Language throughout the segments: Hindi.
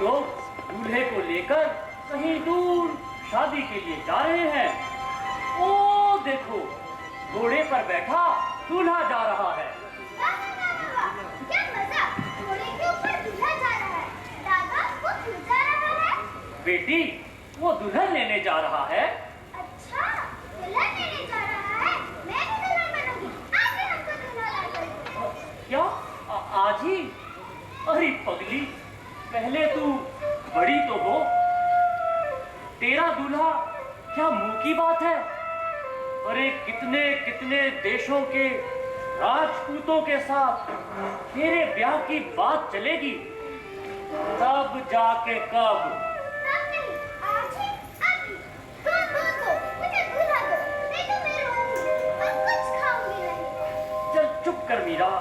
लोग दूल्हे को लेकर कहीं दूर शादी के लिए जा रहे हैं। ओ देखो, घोड़े पर बैठा दूल्हा जा रहा है। क्या मजा, घोड़े के ऊपर दूल्हा जा रहा है। दादा, वो क्यों जा रहा है? बेटी, वो दुल्हन लेने जा रहा है। अच्छा, दुल्हन लेने जा रहा है। मैं भी दुल्हन बनूंगी। आज ही हमको दूल्हा ला दो। क्या आज ही? अरे पगली, पहले तू बड़ी तो हो। तेरा दूल्हा क्या मुंह की बात है? अरे कितने कितने देशों के राजपूतों के साथ तेरे ब्याह की बात चलेगी, तब जाके कब। तब नहीं, आज ही, अभी। दो, मुझे दूल्हा दो, नहीं तो मैं रोऊंगी और कुछ खाऊंगी नहीं। चल चुप कर मीरा,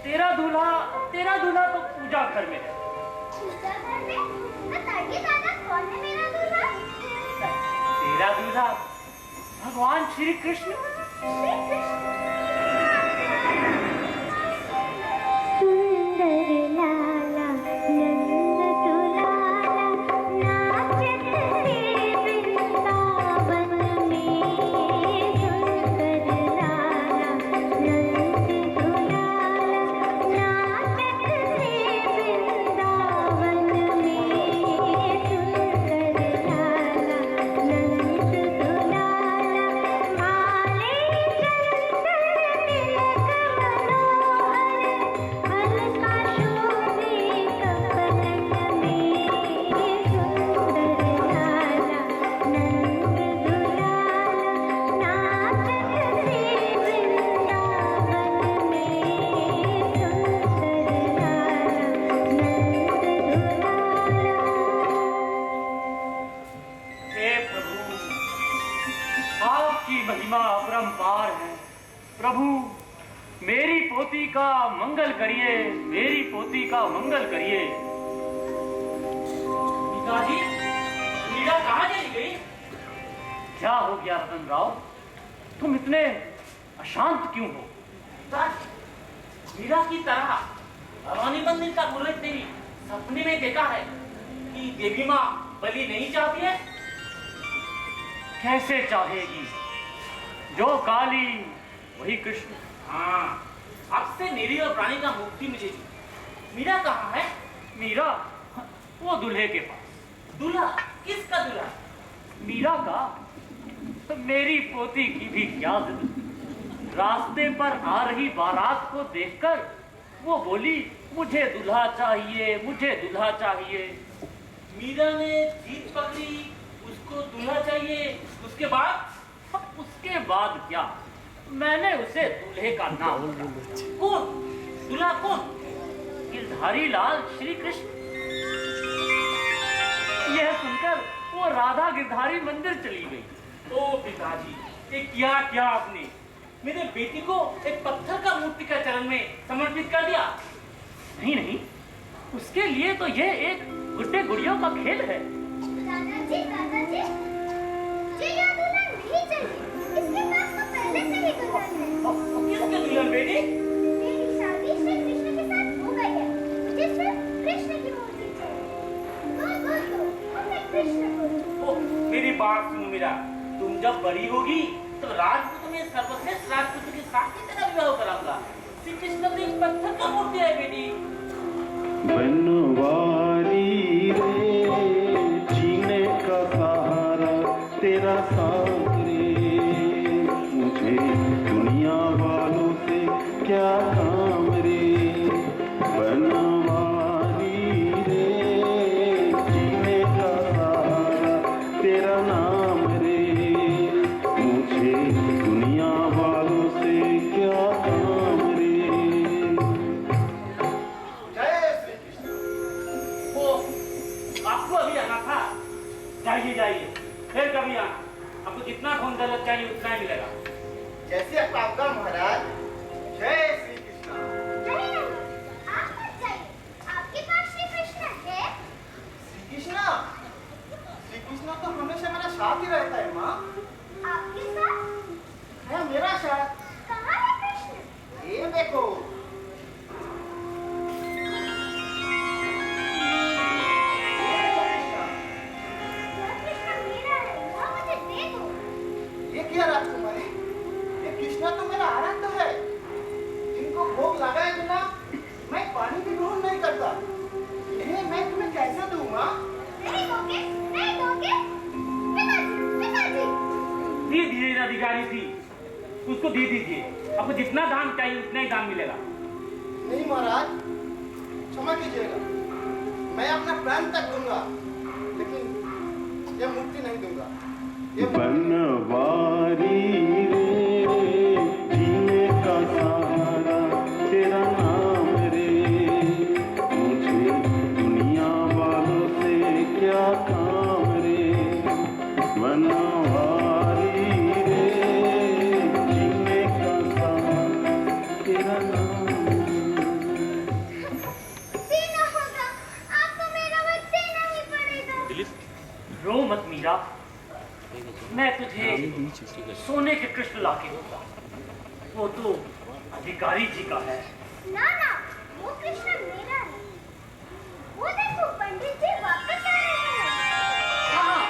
तेरा दूल्हा तो पूजा घर में है। पूजा घर में? बताइए दादा, कौन है मेरा दूल्हा? तेरा दूल्हा भगवान श्री कृष्ण। श्री कृष्ण। प्रभु, मेरी पोती का मंगल करिए, मेरी पोती का मंगल करिए। पिताजी, मीरा कहाँ चली गई? क्या हो गया रतन राव, तुम इतने अशांत क्यों हो? मीरा की तरह भवानी मंदिर का पुरोहित ने भी सपने में देखा है कि देवी माँ बलि नहीं चाहती है। कैसे चाहेगी? जो काली वही कृष्ण। हाँ, अब से निरीह और प्राणी का मुक्ति मिलेगी। मीरा कहाँ है? मीरा वो दूल्हे के पास। दूल्हा? किसका दूल्हा? मीरा का। तो मेरी पोती की भी क्या जिद। रास्ते पर आ रही बारात को देखकर वो बोली, मुझे दूल्हा चाहिए, मुझे दूल्हा चाहिए। मीरा ने जीत पकड़ी, उसको दूल्हा चाहिए। उसके बाद? उसके बाद क्या, मैंने उसे दूल्हे का नाम दिया। कौन दूल्हा? कौन? गिरधारी लाल श्री कृष्ण। यह सुनकर वो राधा गिरधारी मंदिर चली गई। ओ पिताजी, ये क्या क्या आपने मेरे बेटी को एक पत्थर का मूर्ति का चरण में समर्पित कर दिया? नहीं नहीं, उसके लिए तो यह एक गुड्डे गुड़ियों का खेल है। दादाजी, मुझे यह दुल्हन नहीं चाहिए। इसके पास तो पहले से ही दुल्हन है। किसके दुल्हन बेटी? मेरी शादी श्री कृष्ण के साथ हो गई है। मुझे सिर्फ कृष्ण की मूर्ति चाहिए। मुझे कृष्ण को। मेरी बात सुनो मीरा, तुम जब बड़ी होगी तो राजपूत में सर्वश्रेष्ठ राजपूत के साथ ही तेरा विवाह कराऊंगा। श्री कृष्ण तो एक पत्थर का मूर्ति है बेटी। बनवारी रे, जीने का सहारा तेरा साथ रे, मुझे दुनिया वालों से क्या काम रे। बनवारी रे, जीने का सहारा तेरा नाम रे, मुझे दुनिया वालों से क्या काम रे। आपको अभी आना था, जाइए जाइए, फिर कभी आना। आपको जितना धन दौलत चाहिए उतना ही मिलेगा। जैसे आपका आज्ञा महाराज। जय श्री कृष्ण। नहीं, आप मत जाइए। आपके पास श्री कृष्ण है? श्री कृष्ण? श्री कृष्ण तो हमेशा मेरा साथ ही रहता है माँ। आपके साथ? है मेरा साथ। कहाँ है कृष्ण? ये देखो। दे दीजिए अधिकारी जी, उसको दे दीजिए। आपको जितना दाम चाहिए उतना ही दाम मिलेगा। नहीं महाराज, क्षमा कीजिएगा, मैं अपना प्राण तक दूंगा, लेकिन ये मूर्ति नहीं दूंगा। ये बनवारी रे जीने का सहारा तेरा नाम रे, मुझे दुनिया वालों से क्या काम रे। बनवारी रे जीने का सहारा तेरा नाम रे। देना होगा, आपको मेरा वध देना ही पड़ेगा। रो मत मीरा, मैं तुझे सोने के कृष्ण लाके दूंगा, वो तो अधिकारी जी का है। ना ना, वो कृष्ण मेरा है। वो देखो पंडित जी वापस आ रहे हैं। हाँ,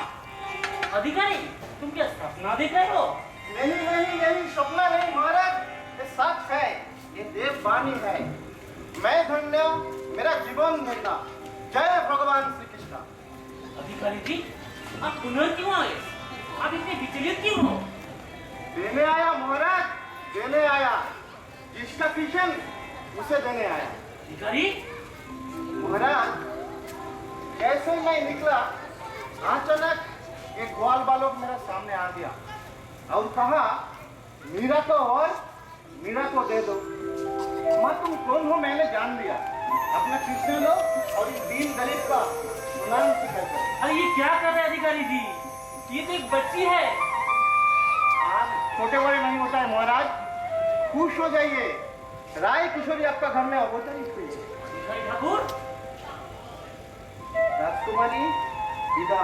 अधिकारी तुम क्या सपना देख रहे हो? नहीं नहीं नहीं, सपना नहीं महाराज, ये सच है, ये देववाणी है। मैं धन्य, मेरा जीवन धन्य। जय भगवान श्री कृष्ण। अधिकारी जी, आप पुनः क्यों आए? आप इतने विचलित क्यों हो? देने आया महाराज, देने आया। जिसका किशन उसे देने आया। अधिकारी महाराज, जैसे मैं निकला, अचानक एक ग्वाल बालक मेरे सामने आ गया और कहा, मीरा को और मीरा को दे दो। माँ तुम कौन हो मैंने जान लिया, अपना कृष्ण लो और इस दीन दलित का सुनाम सिखाकर। अरे ये क्या कर रहे हैं अधिकारी जी? ये तो एक बच्ची है। आप छोटे बड़े नहीं होता है महाराज, खुश हो जाइए। राय किशोरी आपका घर में अवतरित हुई है। अधिकारी ठाकुर, राजकुमारी विदा,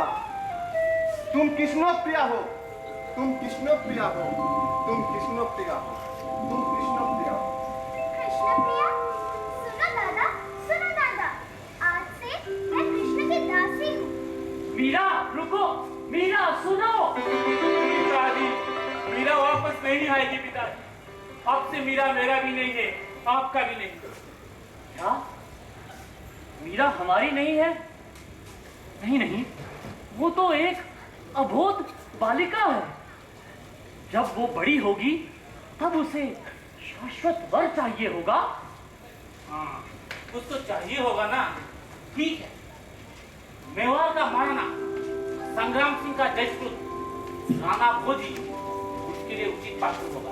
तुम कृष्ण प्रिया हो, तुम कृष्ण प्रिया हो, तुम कृष्ण प्रिया हो, तुम कृष्ण प्रिया हो। कृष्ण प्रिया, सुनो दादा, सुनो दादा, आज से मैं कृष्ण की दासी हूँ। मीरा रुको, मीरा सुनो। पिताजी, मीरा वापस नहीं आएगी पिताजी। अब से मीरा मेरा भी नहीं है, आपका भी नहीं। क्या मीरा हमारी नहीं है? नहीं नहीं, वो तो एक अबोध बालिका है। जब वो बड़ी होगी तब उसे शाश्वत वर चाहिए होगा। हाँ, कुछ तो चाहिए होगा ना। ठीक है, मेवाड़ का महाराणा संग्राम सिंह का जजपुत राणा भोजी उसके लिए उचित पात्र होगा।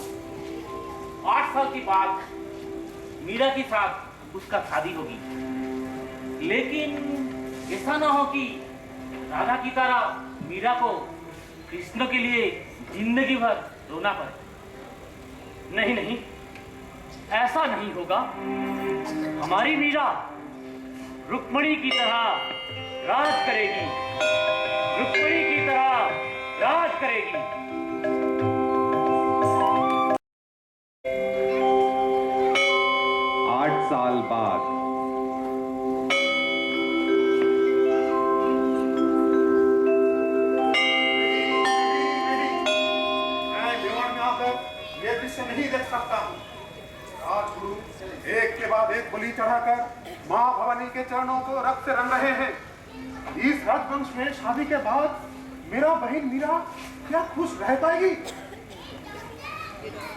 8 साल के बाद मीरा के साथ उसका शादी होगी, लेकिन ऐसा ना हो कि राधा की तरह मीरा को कृष्ण के लिए जिंदगी भर रोना पड़े। नहीं नहीं, ऐसा नहीं होगा। हमारी मीरा रुक्मणी की तरह राज करेगी, रुक्मणी की तरह राज करेगी। 8 साल बाद मैं मेवाड़ में आकर ये दृश्य नहीं देख सकता हूँ। राजगुरु एक के बाद एक बलि चढ़ाकर माँ भवानी के चरणों को रक्त से रंग रहे हैं। इस राजवंश में शादी के बाद मेरा बहन मीरा क्या खुश रह पाएगी?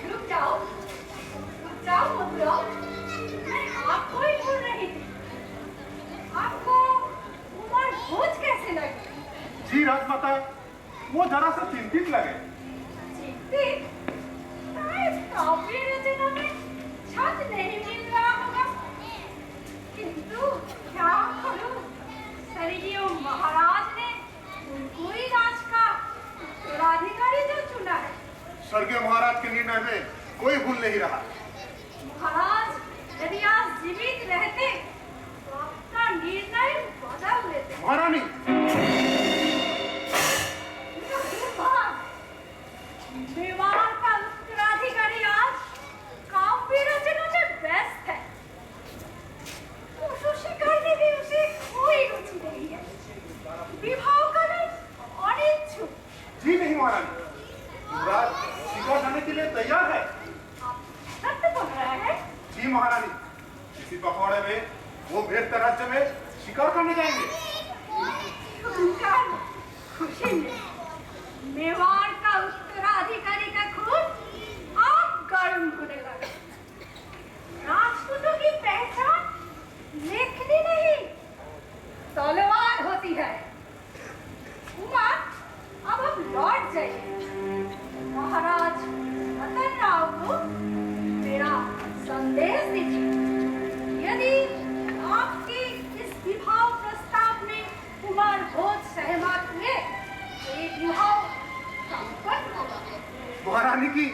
रुक जाओ मथुरा, मैं आपको ही ढूंढ रही थी। आपको उमर भोज कैसे लगे? जी राजमाता, वो जरा सा चिंतित लगे। चिंतित? शायद काव्य रचना में छंद नहीं मिल रहा होगा। किंतु क्या करूं, सरयू महाराज ने उनको ही राज का उत्तराधिकारी जो चुना है। स्वर्गीय महाराज के निर्णय में कोई भूल नहीं रहा। महाराज यदि आप जीवित रहते तो आपका निर्णय बदल लेते। महारानी, मेवाड़ का उत्तराधिकारी आज काव्य रचना में व्यस्त है। पशु शिकार में भी उसे कोई रुचि नहीं है। विवाह करने अनिच्छुक। जी नहीं महारानी, युवराज शिकार जाने के लिए तैयार है। आप सत्य बोल रहे हैं? जी महारानी, इसी पखवाड़े में वो भेड़ के राज्य में शिकार करने जाएंगे। सुनकर खुशी मिली। मेवाड़ का उत्तराधिकारी आरंभ होने लगा। राजपूतों की पहचान लेखनी नहीं, तलवार होती है। उमा, अब हम लौट जाइए। महाराज रतन राव को मेरा संदेश दीजिए। यदि आपके इस विवाह प्रस्ताव में कुमार भोज सहमत हुए तो ये विवाह संपन्न होगा। महारानी की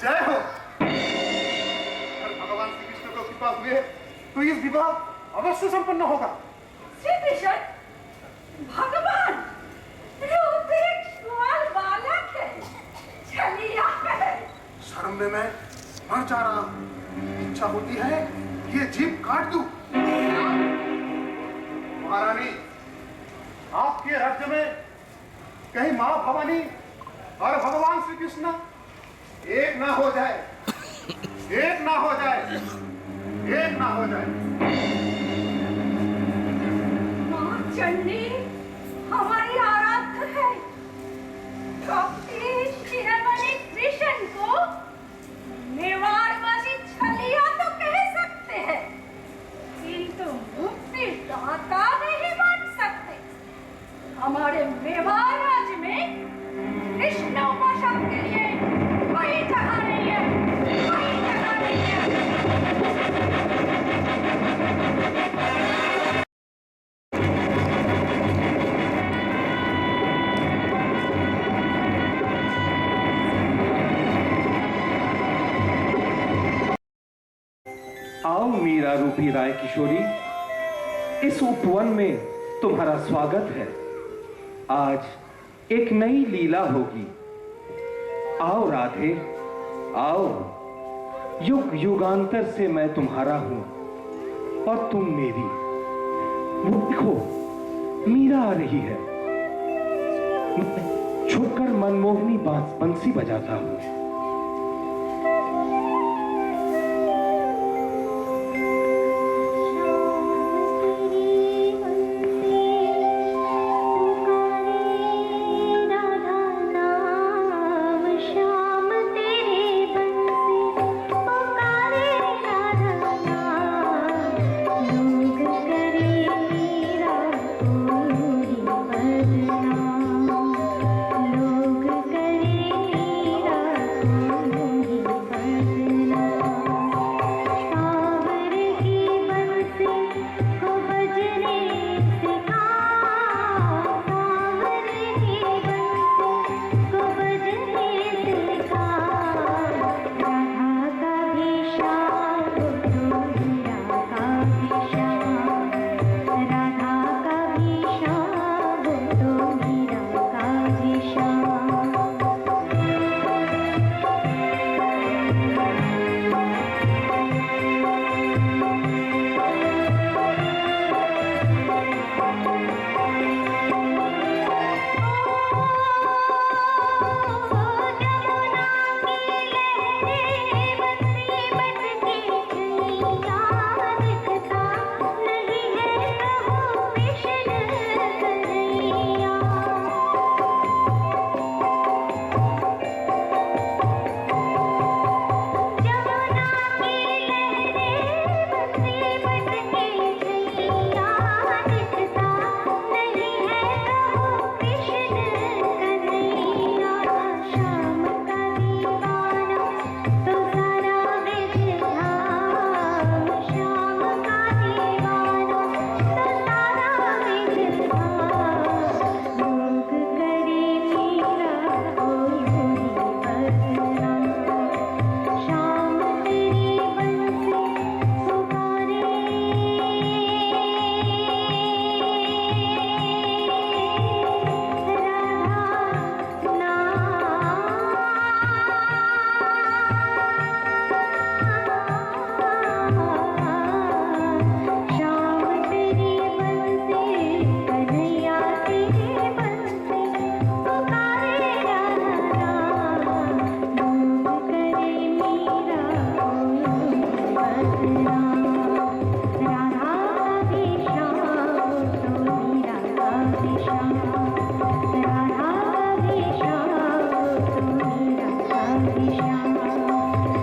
जय हो। अगर भगवान श्री कृष्ण को कृपा हुए तो ये विवाह अवश्य संपन्न होगा। श्री कृष्ण, भगवान रूप एक ग्वाल बालक है, छलिया है। शर्म में मैं मर जा रहा हूं। इच्छा होती है ये जीभ काट दूं। महारानी, आपके राज्य में कहीं मां भवानी और भगवान श्री कृष्ण एक ना हो जाए, एक ना हो जाए, एक ना हो जाए। मां चंडी हमारी आराध्य है। कपटी शिरोमणि कृष्ण को मेवाड़वासी छलिया तो कह सकते हैं, किंतु मुक्ति दाता नहीं बन सकते। हमारे मेवाड़ राज्य में कृष्ण उपासक के लिए कोई जगह नहीं है, कोई जगह नहीं है। आओ मीरा रूपी राय किशोरी, इस उपवन में तुम्हारा स्वागत है। आज एक नई लीला होगी। आओ राधे, आओ। युग युगांतर से मैं तुम्हारा हूं और तुम मेरी। वो देखो, मीरा आ रही है। छुपकर मनमोहनी बंसी बजाता हूं।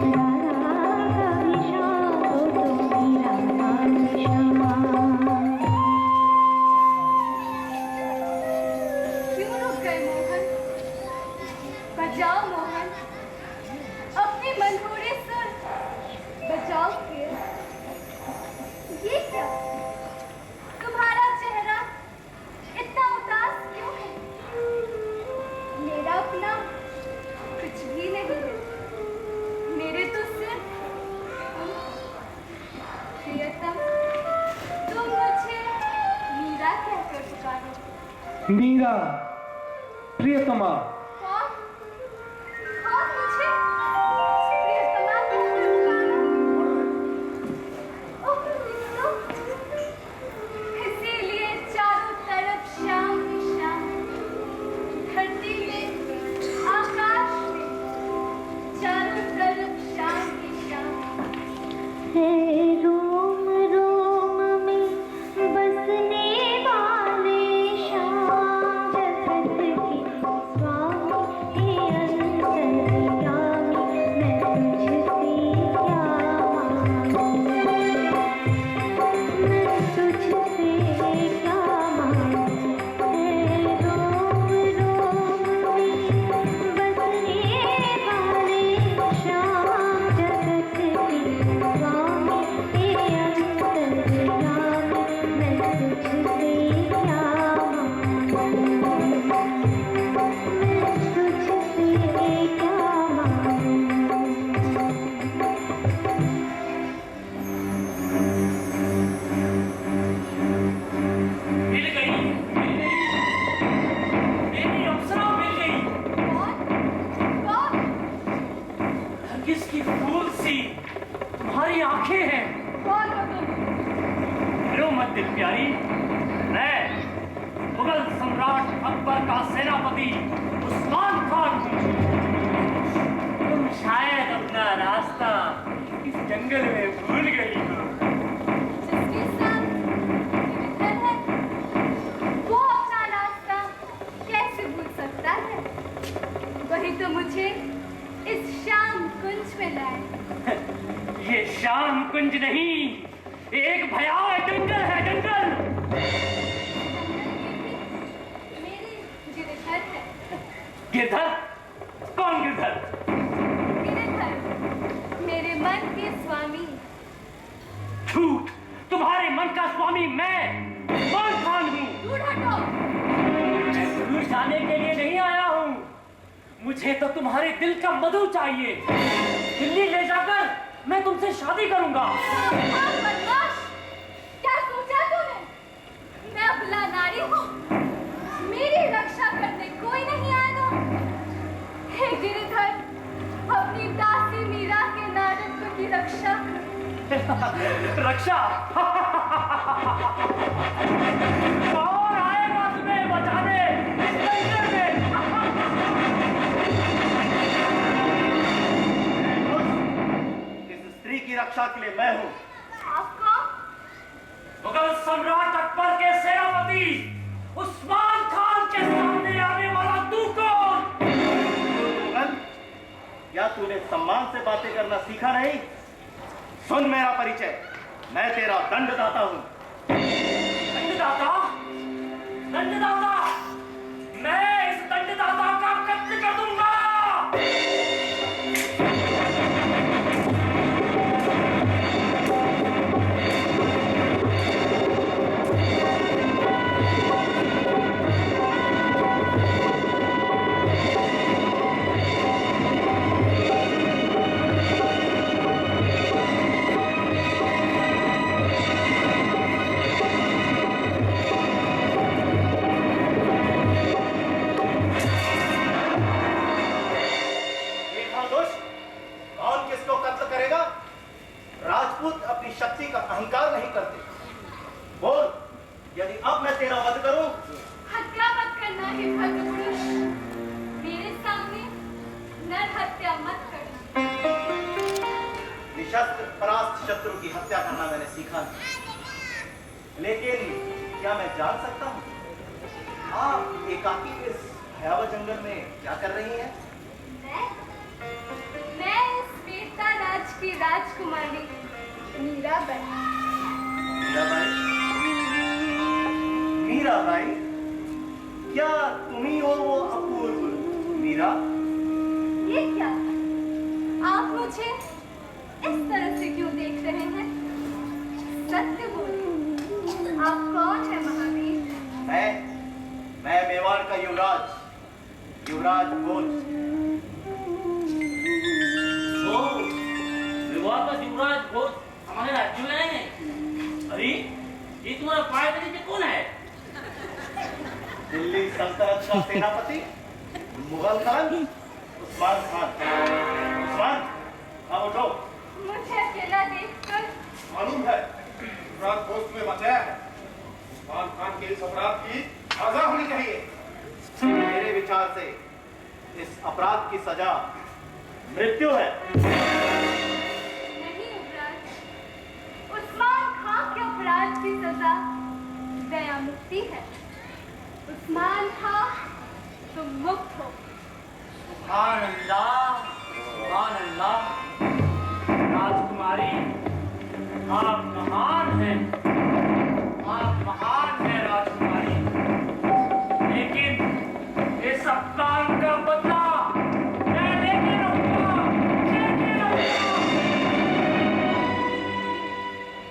राधा मीरा, प्रियतमा, कौन कौन मुझे प्रियतमा कहकर पुकारा? ओह बिंदु, इसीलिए चारों तरफ शाम ही शाम, धरती में आकाश में चारों तरफ शाम ही शाम। रोम रोम में बसने वाले श्याम जगत के स्वामी हे अंतर्यामी, मैं तुझसे क्या मांगूं, मैं तुझसे क्या मांगूं। रोम रोम में बसने वाले श्याम जगत के स्वामी हे अंतर्यामी, मैं तुझसे क्या मांगूं, मैं तुझसे क्या मांगूं। मिल गई, मेरी अप्सरा मिल गई। कौन नरगिस की फूल सी तुम्हारी आंखें हैं। कौन हो तुम? रो मत दिल प्यारी, मैं मुगल सम्राट अकबर का सेनापति उस्मान खान हूँ। तुम शायद अपना रास्ता इस जंगल में भूल गई हो। जिसके साथ गिरधर है, वो अपना रास्ता कैसे भूल सकता है? वही तो मुझे इस शाम कुंज में लाए। ये शाम कुंज नहीं, एक भयावह जंगल है, जंगल। मेरे गिरधर है। गिरधर? कौन गिरधर? गिरधर मेरे मन के स्वामी। झूठ! तुम्हारे मन का स्वामी मैं उस्मान खान हूँ। दूर हटो। मैं दूर जाने के लिए नहीं आया हूँ। मुझे तो तुम्हारे दिल का मधु चाहिए। दिल्ली ले जाकर मैं तुमसे शादी करूंगा। बदमाश, क्या सोचा तूने? मैं अबला नारी हूँ, मेरी रक्षा करने कोई नहीं आएगा। हे गिरधर, अपनी दासी मीरा के नारत्व की रक्षा कर। रक्षा? कौन आएगा तुम्हें बचाने इस जंगल में? इस स्त्री की रक्षा के लिए मैं हूँ। आप कौन? मुगल सम्राट अकबर के सेनापति उस्मान खान के सामने आने वाला तू कौन? मुगल, क्या तूने सम्मान से बातें करना सीखा नहीं? सुन मेरा परिचय, मैं तेरा दंडदाता हूँ। दंडदाता? दंडदाता? मैं इस दंडदाता का कत्ल कर दूंगा। अहंकार नहीं करते। बोल, यदि अब मैं तेरा वध करूं? हत्या मत करना हे भद्र पुरुष, मेरे सामने नर हत्या मत करना। निशस्त्र परास्त शत्रु की हत्या करना मैंने सीखा नहीं, लेकिन क्या मैं जान सकता हूं आप एकाकी इस भयावह जंगल में क्या कर रही हैं? मैं इस वीरता राज की राजकुमारी मीराबाई। मीराबाई? मीराबाई? क्या तुम्ही हो वो अपूर्व मीरा? ये क्या? आप मुझे इस तरह से क्यों देख रहे हैं? सत्य बोलिए, आप कौन है महावीर? मैं मेवाड़ का युवराज बोल। मेवाड़ का युवराज घोष हमारे राज्य में नहीं है। अरे ये तुम्हारा पायदारी में कौन है? दिल्ली सल्तनत का सेनापति मुगल खान उस्मान खान। उस्मान, हाँ उठो। मुझे अकेला देखकर मालूम है अपराध पोस्ट में बचाया है। उस्मान खान के इस अपराध की सजा होनी चाहिए। मेरे विचार से इस अपराध की सजा मृत्यु है। नहीं युवराज, उस्मान खान के अपराध की सजा दया मुक्ति है। उस्मान खान तुम मुक्त हो। सुभान अल्लाह, सुभान अल्लाह। राजकुमारी, आप महान हैं, आप महान हैं राजकुमारी। लेकिन इस अपमान का बदला मैं लेके रहूंगा, लेके रहूंगा।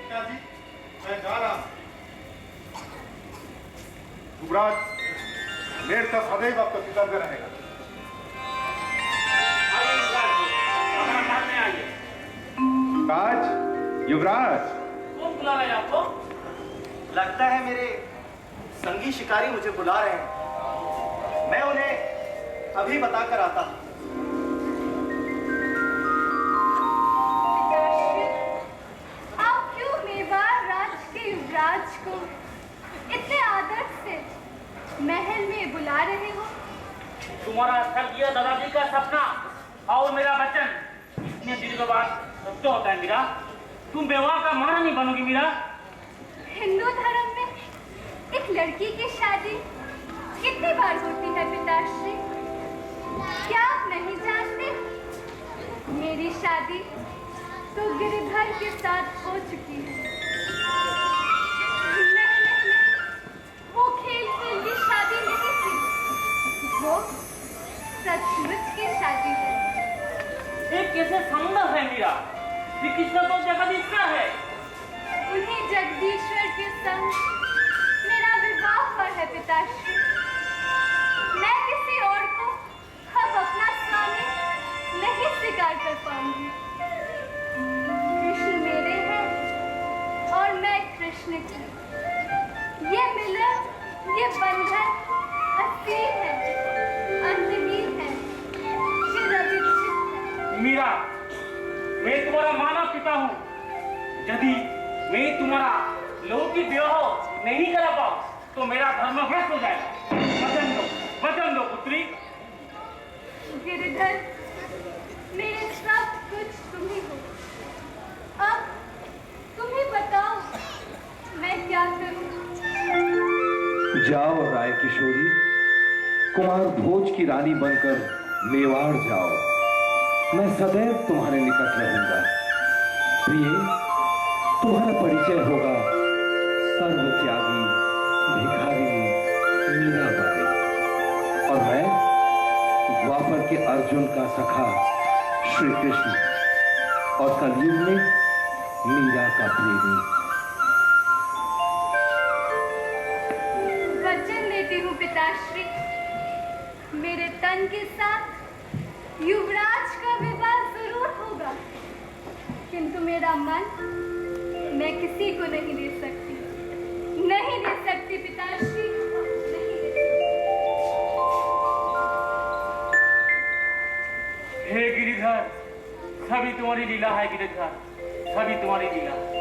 क्या जी, मैं जा रहा हूं। युवराज, मेरे तो सदैव आपको फिक्र रहेगा। आइए युवराज जी, हमारा महल में आइए। राज, युवराज, कौन बुला रहे हैं आपको? लगता है मेरे संगी शिकारी मुझे बुला रहे हैं। मैं उन्हें अभी बताकर आता हूं। पिताश्री, आप क्यों मेवाड़ राज के युवराज को इतने आदर से महल में बुला रहे हो? तुम्हारा स्वर्गीय दादाजी का सपना और मेरा वचन इतने दिनों के बाद सत्य होता है मीरा। तुम बेवा का महारानी बनोगी मीरा। हिंदू धर्म में एक लड़की की शादी कितनी बार होती है पिताश्री? क्या आप नहीं जानते? मेरी शादी तो गिरिधर के साथ हो चुकी है। नहीं, वो खेल की शादी नहीं थी, वो सचमुच की शादी है। ये कैसे संभव है मीरा? श्री कृष्ण तो जगदीश्वर है। उन्हीं जगदीश्वर के संग मेरा विवाह हुआ है पिताश्री। मैं किसी और को अब अपना स्वामी नहीं स्वीकार कर पाऊंगी। कृष्ण मेरे हैं और मैं कृष्ण की। ये मिलन, ये बंधन असीम है, अंतहीन है, चिरविच्छिन्न है। मीरा, मैं तुम्हारा मानव पिता हूँ। यदि मैं तुम्हारा लौकिक विवाह नहीं करा पाऊँ तो मेरा धर्म भ्रष्ट हो जाएगा। वचन दो पुत्री। गिरिधर, मेरे सब कुछ तुम ही हो। अब तुम ही बताओ मैं क्या करूं? जाओ राय किशोरी, कुमार भोज की रानी बनकर मेवाड़ जाओ। मैं सदैव तुम्हारे निकट रहूंगा। प्रिय, तुम्हारा परिचय होगा सर्वत्यागी भिखारिणी मीराबाई, और मैं द्वापर के अर्जुन का सखा श्री कृष्ण, और कलयुग में मीरा का प्रेमी। वचन देती हूँ पिताश्री, मेरे तन के साथ युवराज का विवाह जरूर होगा, किंतु मेरा मन मैं किसी को नहीं दे सकती, नहीं दे सकती पिताश्री, नहीं दे सकती। हे गिरिधर, सभी तुम्हारी लीला है गिरिधर, सभी तुम्हारी लीला है।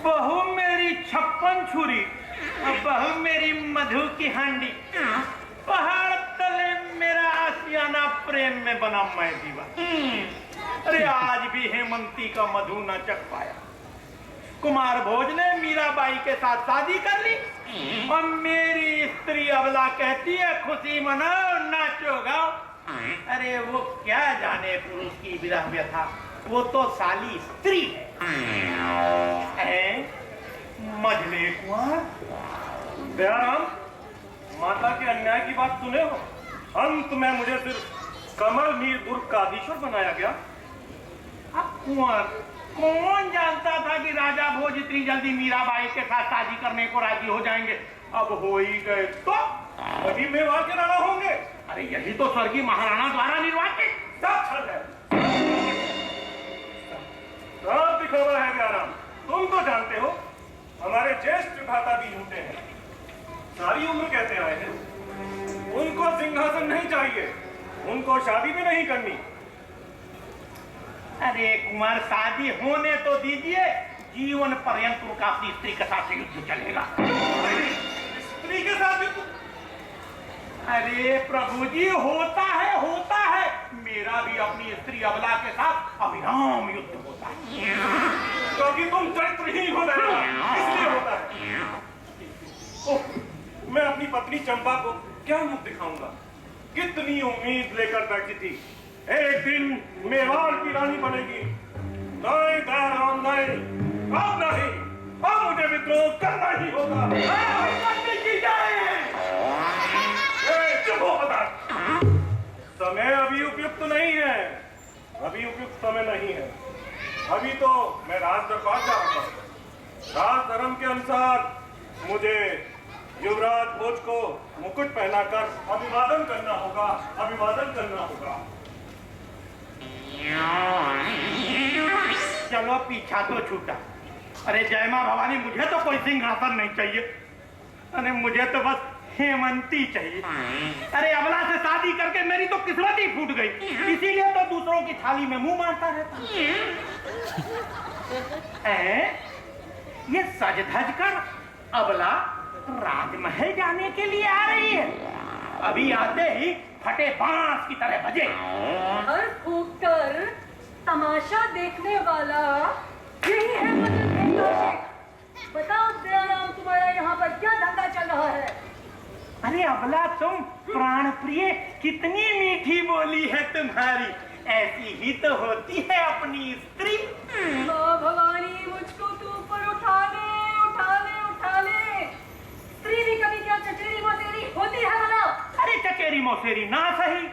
बहू मेरी 56 छुरी, बहू मेरी मधु की हांडी, पहाड़ तले मेरा आशियाना प्रेम में बना मैं दीवा। अरे आज भी हेमंती का मधु न चख पाया। कुमार भोज ने मीराबाई के साथ शादी कर ली और मेरी स्त्री अबला कहती है खुशी मनाओ नाचो गाओ। अरे वो क्या जाने पुरुष की विरह व्यथा, वो तो साली स्त्री है। मझले कुंवर। दयाराम, माता के अन्याय की बात सुने हो? अंत में मुझे सिर्फ कमल मीर दुर्ग का अधीश्वर बनाया गया। अब कुंवर, कौन जानता था कि राजा भोज इतनी जल्दी मीराबाई के साथ शादी करने को राजी हो जाएंगे। अब हो ही गए तो अभी मेवाड़ के राणा होंगे। अरे यही तो स्वर्गीय महाराणा द्वारा निर्वाचित। सब छल है, सब दिखावा है दयाराम। तुम तो जानते हो हमारे ज्येष्ठ भ्राता भी झूठे हैं। सारी उम्र कहते आए हैं उनको सिंहासन नहीं चाहिए, उनको शादी भी नहीं करनी। अरे कुंवर, शादी होने तो दीजिए, जीवन पर्यंत उनका अपनी स्त्री के साथ युद्ध चलेगा। स्त्री के साथ युद्ध? अरे प्रभु जी, होता है। मेरा भी अपनी स्त्री अबला के साथ अविराम युद्ध होता है। क्योंकि तुम चरित्रहीन हो रहे हो, इसलिए होता है। ओह, मैं अपनी पत्नी चंपा को क्या मुख दिखाऊंगा? कितनी उम्मीद लेकर बैठी थी, एक दिन मेवाड़ की रानी बनेगी। नहीं दयाराम, नहीं, अब नहीं, अब मुझे विद्रोह करना ही होगा। चुप हो बता। समय अभी उपयुक्त नहीं है, अभी उपयुक्त समय नहीं है। अभी तो मैं राज दरबार जा रहा हूँ। राज धर्म के अनुसार मुझे युवराज भोज को मुकुट पहनाकर अभिवादन करना होगा, अभिवादन करना होगा। चलो, पीछा तो छूटा। अरे जय मां भवानी, मुझे तो कोई सिंहासन नहीं चाहिए। अरे मुझे तो बस हेमंती चाहिए। अरे अबला से शादी करके मेरी तो किस्मत ही फूट गई, इसीलिए तो दूसरों की थाली में मुंह मारता रहता। ये सज धज कर अबला राजमहल जाने के लिए आ रही है। अभी आते ही फटे बांस की तरह बजे। हर फूक कर तमाशा देखने वाला यही है मदन काशी। बताओ दयाराम, तुम्हारा यहाँ पर क्या धंधा चल रहा है? अरे अबला, तुम प्राण प्रिय, कितनी मीठी बोली है तुम्हारी। ऐसी ही तो होती है अपनी स्त्री। माँ भवानी, मुझको तू ऊपर उठा ले, उठा ले, उठा ले। स्त्री भी कभी क्या चचेरी मौसेरी होती है भला? अरे चचेरी मौसेरी ना सही,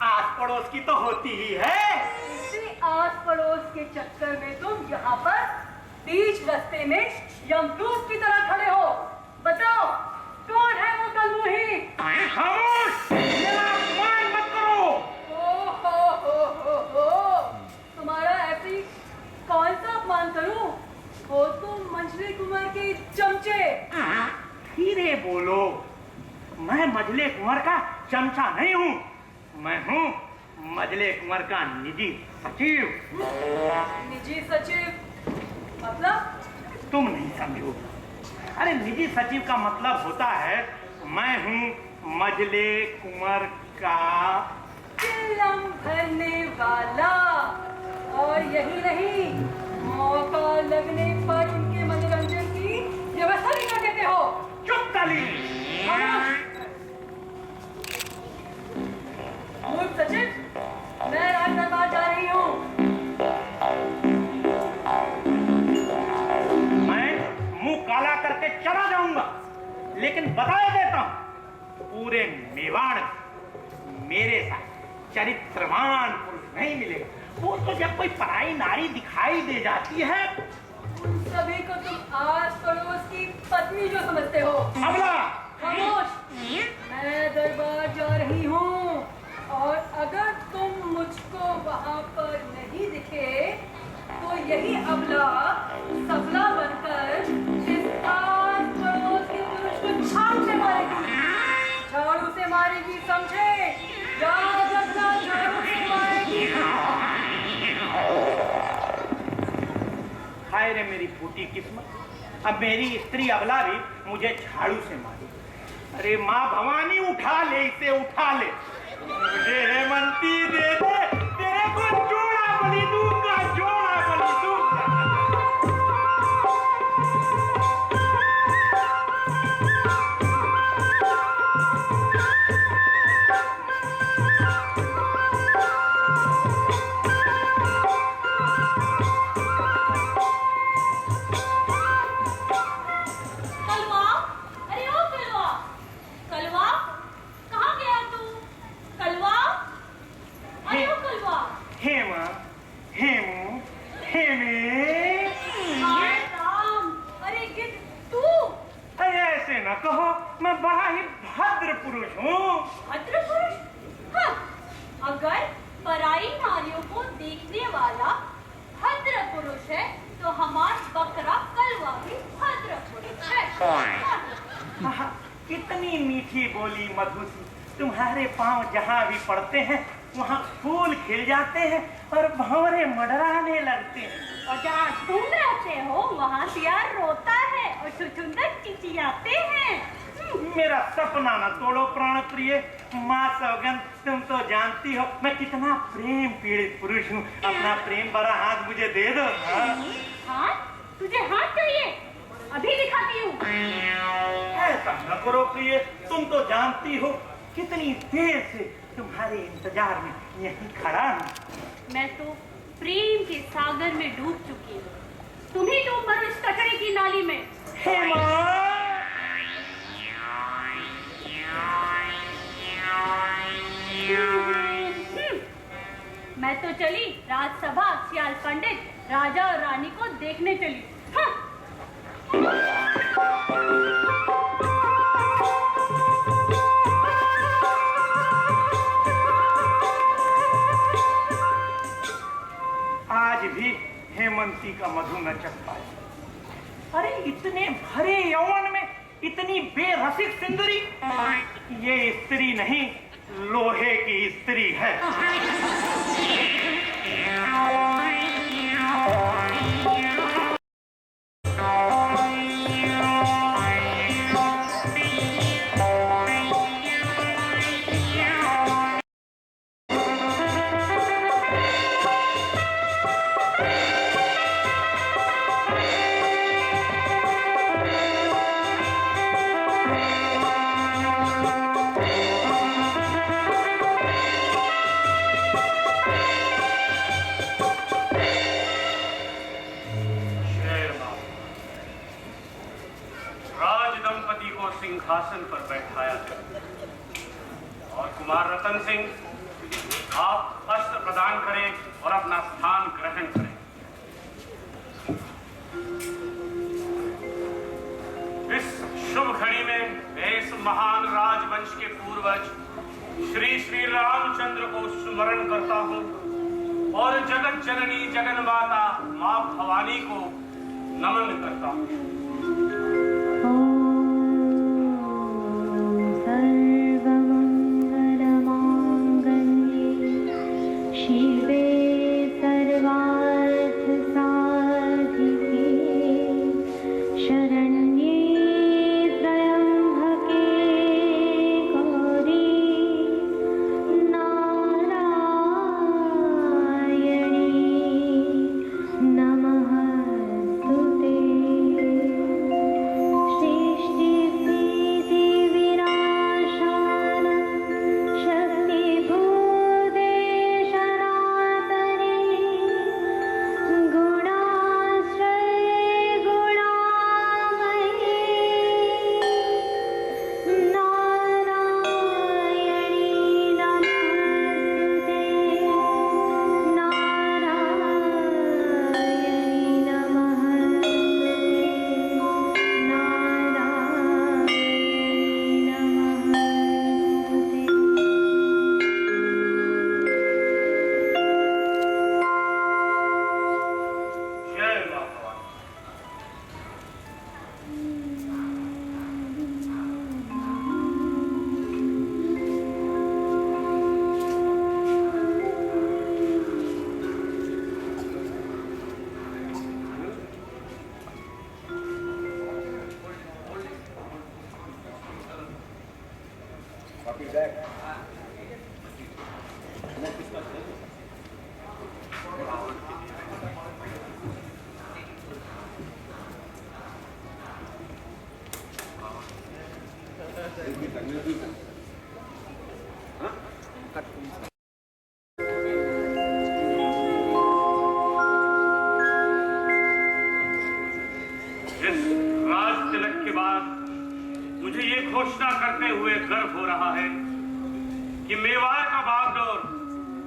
आस पड़ोस की तो होती ही है। इसी आस पड़ोस के चक्कर में तुम यहाँ पर बीच रास्ते में यमदूत की तरह खड़े हो। बताओ, कौन है वो कलमुही? खामोश, मेरा अपमान मत करो। हो। तुम्हारा ऐसी कौन सा अपमान करूं? हो तुम मंझले कुंवर के चमचे। धीरे बोलो, मैं मझले कुंवर का चमचा नहीं हूँ। मैं हूँ मझले कुंवर का निजी सचिव। निजी सचिव मतलब? तुम नहीं समझो। अरे निजी सचिव का मतलब होता है मैं हूँ मझले कुंवर का चिल्लम भरने वाला। और यही नहीं, मौका लगने पर उनके मनोरंजन की व्यवस्था भी कर देते हो। चुप काली। मूर्ख सचिव, मैं राज दरबार जा रही हूँ। काला करके चला जाऊंगा, लेकिन बताए देता हूं, पूरे मेवाड़ मेरे साथ चरित्रवान पुरुष नहीं मिलेगा। वो तो जब कोई पराई नारी दिखाई दे जाती है, उन सभी को तुम आस पड़ोस की पत्नी जो समझते हो। अबला, खामोश। मैं दरबार जा रही हूँ, और अगर तुम मुझको वहाँ पर नहीं दिखे तो यही अबला सबला बनकर इस आस पड़ोस के पुरुष को झाड़ू से मारेगी। झाड़ू से मारेगी, समझे? याद रखना, झाड़ू से मारेगी। हाय रे मेरी फूटी किस्मत, अब मेरी स्त्री अबला भी मुझे झाड़ू से मारी। अरे माँ भवानी, उठा ले इसे, उठा ले। मुझे हेमंती दे दे, तेरे को जोड़ा बलि दूंगा, जोड़ा बलि दूंगा। हेमा, हेमू, हेमे। हाय राम, अरे गिद्ध तू? अरे ऐसे न कहो, मैं बड़ा ही भद्र पुरुष हूँ। भद्र पुरुष? हाँ, अगर पराई नारियों को देखने वाला भद्र पुरुष है तो हमारा बकरा कलवा भी भद्र पुरुष है। आहा, कितनी मीठी बोली मधुसी। तुम्हारे पांव जहाँ भी पड़ते हैं वहाँ फूल खिल जाते हैं और भंवरे मडराने लगते हैं। और जहाँ तुम रहते हो वहाँ सियार रोता है और छुछुंदर चिचियाते हैं। मेरा सपना न तोड़ो प्राण प्रिय। माँ सौगंध, तुम तो जानती हो मैं कितना प्रेम पीड़ित पुरुष हूँ। अपना प्रेम भरा हाथ मुझे दे दो। हाथ? तुझे हाथ चाहिए? अभी दिखाती हूँ। ऐसा न करो प्रिय, तुम तो जानती हो कितनी देर से तुम्हारे इंतजार में यहीं खड़ा हूँ। मैं तो प्रेम के सागर में डूब चुकी हूँ। तुम ही डूब मरो इस कचरे की नाली में। हेमा, मैं तो चली राजसभा सियाल पंडित राजा और रानी को देखने चली। हाँ। आज भी हेमंती का मधु न चख पाए। अरे इतने भरे यौवन में इतनी बेरसिक सुंदरी, ये स्त्री नहीं लोहे की स्त्री है। सिंहासन पर बैठाया गया और कुमार रतन सिंह आप अस्त्र प्रदान करें और अपना स्थान ग्रहण करें। इस शुभ घड़ी में इस महान राजवंश के पूर्वज श्री श्री रामचंद्र को स्मरण करता हूं और जगत जननी जगन माता मां भवानी को नमन करता हूं।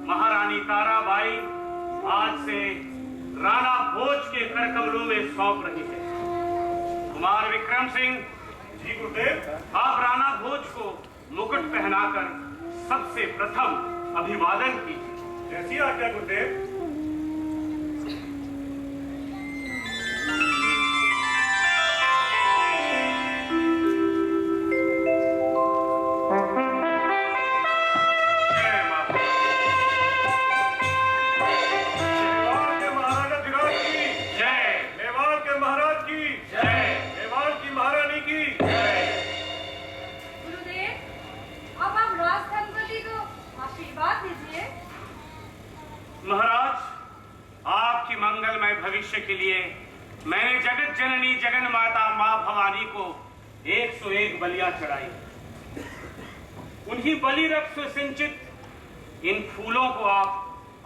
महारानी ताराबाई आज से राणा भोज के करकमलों में सौंप रही है। कुमार विक्रम सिंह, जी गुरुदेव। आप राणा भोज को मुकुट पहनाकर सबसे प्रथम अभिवादन कीजिए। जैसी आज्ञा गुरुदेव। महाराज, आपकी मंगलमय भविष्य के लिए मैंने जगत जननी जगन माता मां भवानी को 101 बलियां चढ़ाई। उन्हीं बलि रक्त से सिंचित इन फूलों को आप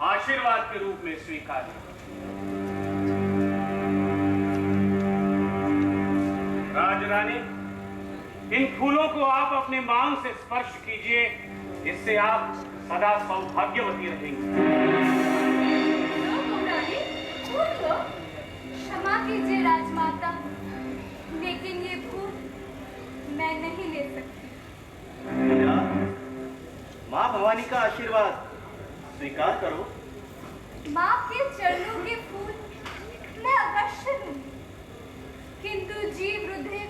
आशीर्वाद के रूप में स्वीकार करें। राजरानी, इन फूलों को आप अपने मांग से स्पर्श कीजिए, इससे आप सदा सौभाग्यवती रहेंगी। क्षमा कीजिए राजमाता, लेकिन ये फूल मैं नहीं ले सकती। मीरा, माँ भवानी का आशीर्वाद स्वीकार करो। माँ के चरणों के फूल मैं अवश्य लूंगी, किंतु जीव रुधिर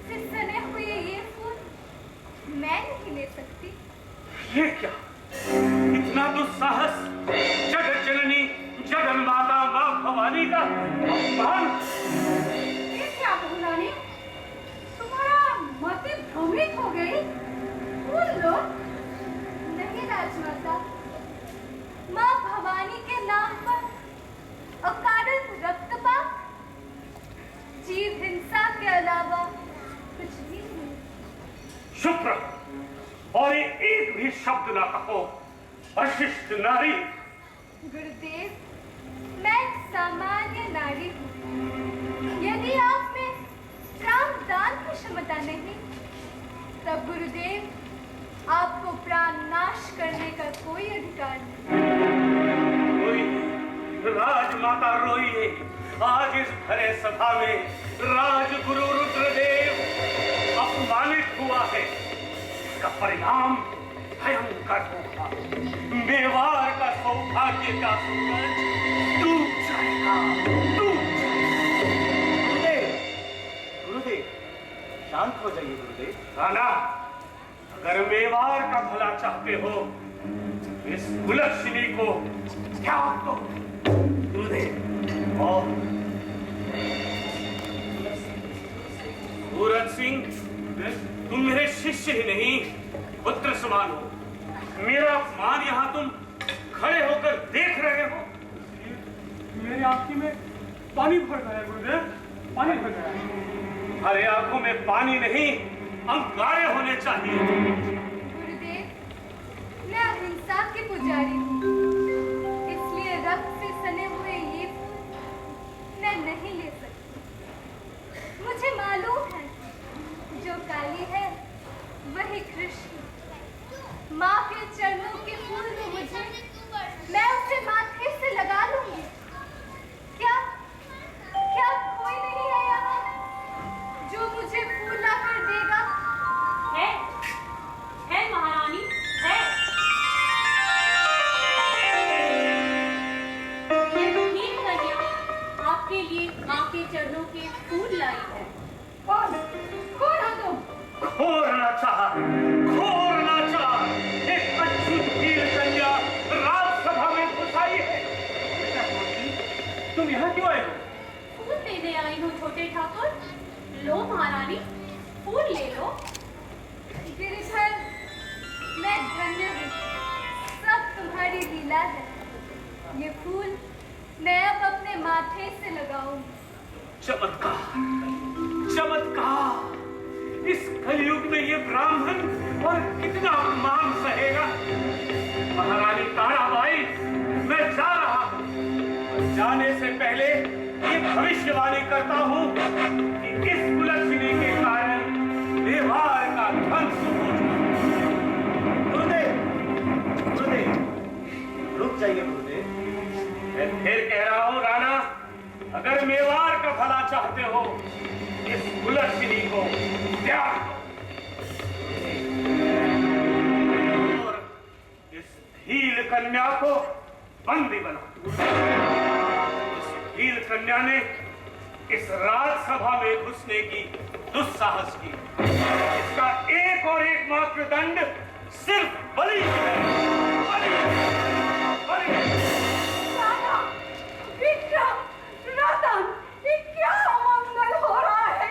से सने हुए ये फूल मैं नहीं ले सकती। ये क्या, इतना दुस्साहस जगत जननी जगन माता मां भवानी का अपमान! ये क्या भगवानी, तुम्हारा मति भ्रमित हो गई। फूल लो। नहीं राजमाता, मां भवानी के नाम पर अकारण रक्तपात, जीव हिंसा के अलावा कुछ भी नहीं। चुप रहो और एक भी शब्द ना कहो, अशिष्ट नारी। गुरुदेव, मैं एक सामान्य नारी हूँ। यदि आप में प्राण दान की क्षमता नहीं, तब गुरुदेव आपको प्राण नाश करने का कोई अधिकार नहीं। राजमाता रोइए, आज इस भरे सभा में राजगुरु रुद्रदेव अपमानित हुआ है। इसका परिणाम भयंकर होगा। मेवाड़ का सौभाग्य का सूरज डूब जाएगा, डूब जाएगा। गुरुदेव, शांत हो जाइए गुरुदेव। राणा, अगर मेवाड़ का भला चाहते हो, इस कुलक्षणी को त्याग दो। गुरुदेव, और सूरज सिंह, तुम मेरे शिष्य ही नहीं, पुत्र समान हो। मेरा अपमान यहाँ तुम खड़े होकर देख रहे हो। मेरी आंखी में पानी भर गया गुरुदेव, पानी भर गया। हमारे आंखों में पानी नहीं, अंगारे होने चाहिए। गुरुदेव, मैं अहिंसा के पुजारी हूँ, इसलिए रक्त से सने हुए ये फूल मैं नहीं ले सकती। मुझे मालूम है, जो काली है वही कृष्ण। माँ के चरणों के फूल में मुझे, मैं उसे माथे से लगा लूंगी। क्या क्या कोई नहीं है यहाँ जो मुझे फूल ला कर देगा? है महारानी, है। ये तीन कन्या आपके लिए माँ के चरणों के फूल लाई है। कौन हो तुम? खोरना चाह एक अच्छी वीर कन्या राजसभा में घुसाई है। तुम यहाँ क्यों आए हो? फूल लेने आई हूँ छोटे ठाकुर। लो महारानी, फूल ले लो। गिरिधर, मैं धन्य हूँ, सब तुम्हारी लीला है। ये फूल मैं अब अपने माथे से लगाऊंगी। चमत्कार, चमत्कार! इस कलयुग में ये ब्राह्मण और कितना अपमान सहेगा। महारानी ताराबाई, मैं जा रहा हूँ। जाने से पहले ये भविष्यवाणी करता हूँ कि इस कुलक्षणी के कारण मेवाड़ का ध्वंस हो जाए। गुरुदेव, गुरुदेव, कुछ चाहिए गुरुदेव? मैं फिर कह रहा हूँ राणा, अगर मेवाड़ का भला चाहते हो इस गुलरसिनी को त्याग दो और इस भील कन्या को बंदी बनाओ। इस भील कन्या ने इस राजसभा में घुसने की दुस्साहस की। इसका एक और एक मात्र दंड सिर्फ बलि है। बलि। राणा, विक्रम, रतन, ये क्या अमंगल हो रहा है?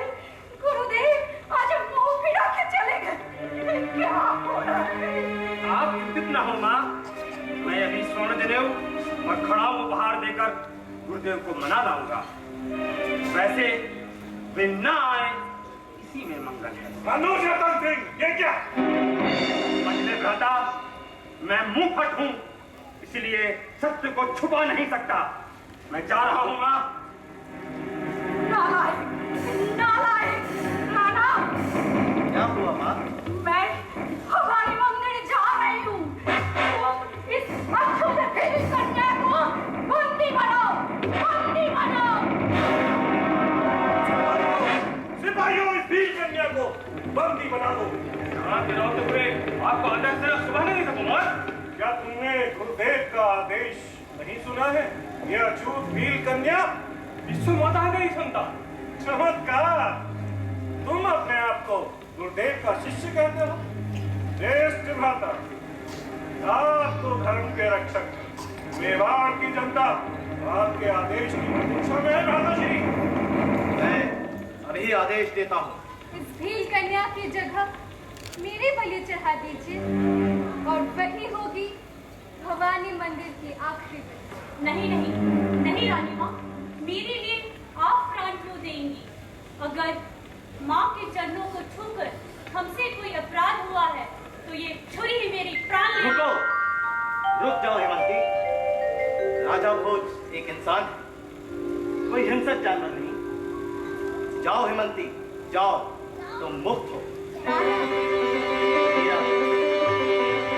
गुरुदेव आज मुंह फिरा के चले गए। क्या हो रहा है? आप चिंतित न हो मां, मैं अभी स्वर्ण जनेऊ और खड़ा उपहार देकर गुरुदेव को मना लाऊंगा। वैसे वे न आए इसी में मंगल है। मनोज रतन सिंह, ये क्या? मजले भ्राता, मैं मुंह फट हूं, इसलिए सत्य को छुपा नहीं सकता। मैं जा रहा हूं मां। नालायक, नालायक, राणा, क्या हुआ माँ? मैं हमारी मंदिर जा रही हूँ। तुम इस अछूत भील कन्या को बंदी बनाओ, बंदी बनाओ। सिपाहियों, इस भील कन्या को बंदी बना दो। यहाँ गिराते हुए आपको अंदर से सुबह नहीं सकूंगा। क्या तुमने गुरुदेव का आदेश नहीं सुना है? यह अछूत भील कन्या विश्व माता नहीं सुनता। चमत्कार! तुम अपने आप को गुरुदेव का शिष्य कहते हो? श्रेष्ठ भ्राता, आप तो धर्म के रक्षक, मेवाड़ की जनता आपके आदेश की प्रतीक्षा में है भ्राता श्री। मैं अभी आदेश देता हूँ। इस भील कन्या की जगह मेरे बलि चढ़ा दीजिए और वही होगी भवानी मंदिर की आखिरी बलि। नहीं नहीं नहीं रानी माँ, मेरे लिए आप प्राण क्यों देंगी? अगर माँ के चरणों को छूकर हमसे कोई अपराध हुआ है तो ये छुरी ही मेरी प्राण ले। रुको, रुक जाओ हेमंती। राजा भोज एक इंसान है, कोई हिंसक जानवर नहीं। जाओ हेमंती, जाओ, तुम मुक्त हो। मीरा,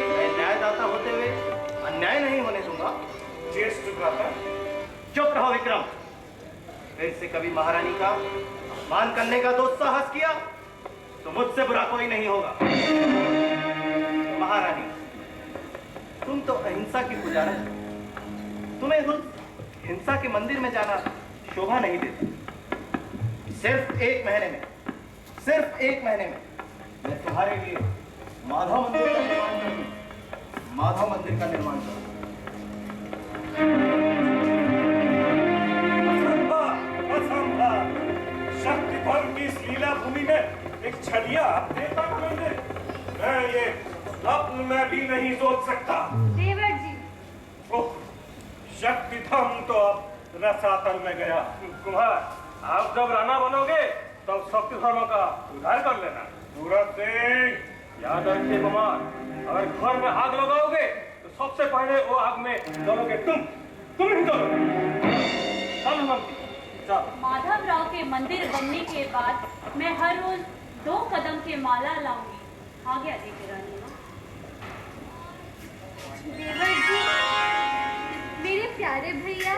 मैं न्यायदाता होते हुए अन्याय नहीं होने दूंगा। ज्येष्ठ भ्राता, चुप रहो विक्रम। फिर से कभी महारानी का अपमान करने का दुस्साहस किया तो मुझसे बुरा कोई नहीं होगा। महारानी, तुम तो अहिंसा की पुजारी हो। तुम्हें उस हिंसा के मंदिर में जाना शोभा नहीं देता। सिर्फ एक महीने में मैं तुम्हारे लिए माधव मंदिर का निर्माण करूंगा। माधव मंदिर का निर्माण करूंगा। असंभव! शक्ति धर्म की इस लीला भूमि में एक छलिया देवता का मंदिर, मैं ये स्वप्न में भी नहीं सोच सकता। देवर जी, ओह, शक्ति धर्म तो अब रसातल में गया। कुमार, आप जब राणा बनोगे तब शक्ति धर्म का उद्धार कर लेना। सूरज सिंह, याद रखिए कुमार, अगर घर में आग लगाओगे तो सबसे पहले वो आग में जलोगे तुम ही जलोगे। माधव राव के मंदिर बनने के बाद मैं हर रोज 2 कदम के माला लाऊंगी। आ गया देखिए रानी माँ। देवर जी, मेरे प्यारे भैया।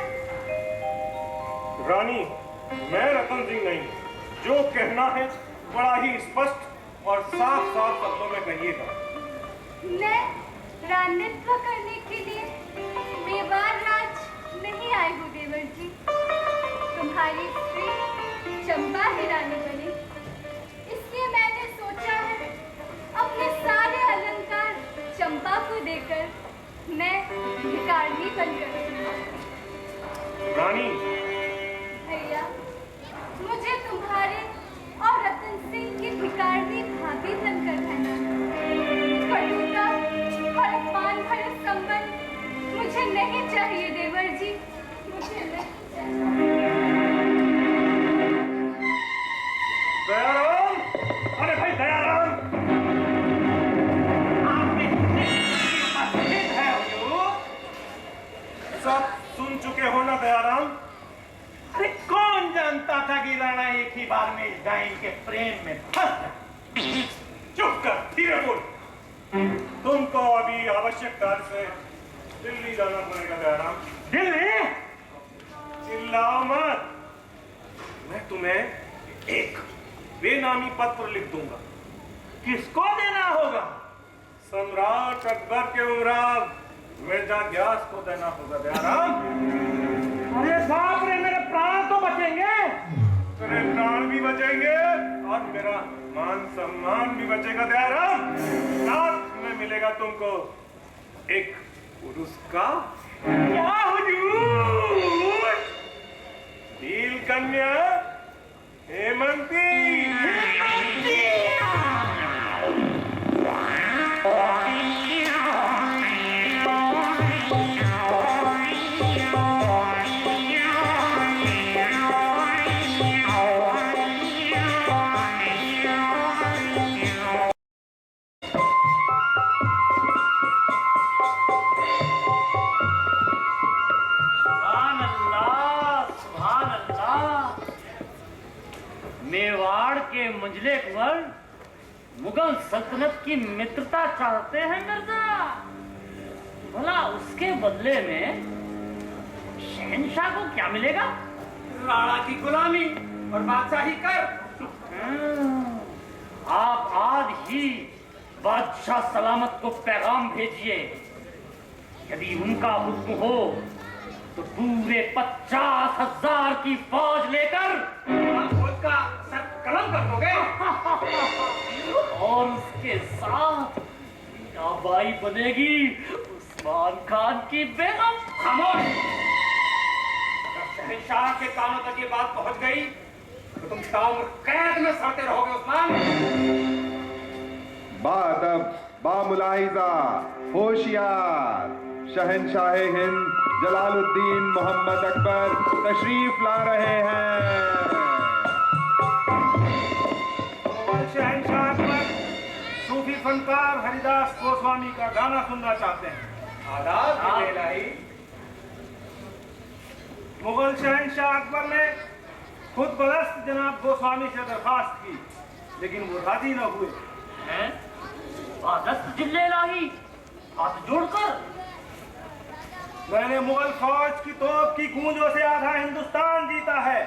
रानी, मैं रतन सिंह नहीं, जो कहना है बड़ा ही स्पष्ट और साफ साफ शब्दों में कहिएगा। मैं रानित्व करने के लिए मेवाड़ राज नहीं आई हूँ देवर जी। तुम्हारी स्त्री चंपा ही रानी बनी, इसलिए मैंने सोचा है अपने सारे अलंकार चंपा को देकर मैं भिखारी बनकर रानी, भैया, मुझे तुम्हारे और रतन सिंह की भिखारी भाभी बनकर रहना। कटुता और अपमान भरे संबंध मुझे नहीं चाहिए देवर जी, मुझे नहीं चाहिए। दयाराम, अरे भाई दयाराम, आपने उपस्थित है हुजूर। सब सुन चुके हो ना दयाराम? अरे कौन जानता था कि राणा एक ही बार में इस डाइन के प्रेम में फंस जाए। चुप कर, धीरे बोल। तुमको अभी आवश्यक कार्य से दिल्ली जाना पड़ेगा जयराम। दिल्ली? चिल्लाओ मत। मैं तुम्हें एक बेनामी पत्र लिख दूंगा। किसको देना होगा? सम्राट अकबर के उमराव मिर्जा ग्यास को देना होगा जयराम। अरे बाप रे, मेरे प्राण तो बचेंगे। तेरे प्राण भी बचेंगे और मेरा मान सम्मान भी बचेगा जयराम। साथ में मिलेगा तुमको एक पुरस्कार। क्या हुजूर? नील कन्या हेमंती। मेवाड़ के मंझले कुंवर मुगल सल्तनत की मित्रता चाहते हैं मिर्जा। भला उसके बदले में शहंशाह को क्या मिलेगा? राणा की गुलामी और बादशाही कर। आप आज ही बादशाह सलामत को पैगाम भेजिए। यदि उनका हुक्म हो तो पूरे 50,000 की फौज लेकर का सर कलम कर दोगे और उसके साथ मीराबाई बनेगी उस्मान खान की बेगम। खामोश। अगर शहंशाह के कानों तक ये बात पहुंच गई तो तुम ताउम्र कैद में सड़ते रहोगे उस्मान। बादब बामुलाहिजा होशियार शहंशाह हिंद जलालुद्दीन मोहम्मद अकबर तशरीफ ला रहे हैं। शहंशाह अकबर सूफी फनकार हरिदास गोस्वामी का गाना सुनना चाहते हैं। आदाब इलाही। मुगल शहंशाह अकबर ने खुद बदस्त जनाब गोस्वामी से दरखास्त की, लेकिन वो राजी न हुए। हैं? बादस्त जिल्ले इलाही हाथ जोड़कर। मैंने मुगल फौज की तोप की गूंजों से आधा हिंदुस्तान जीता है,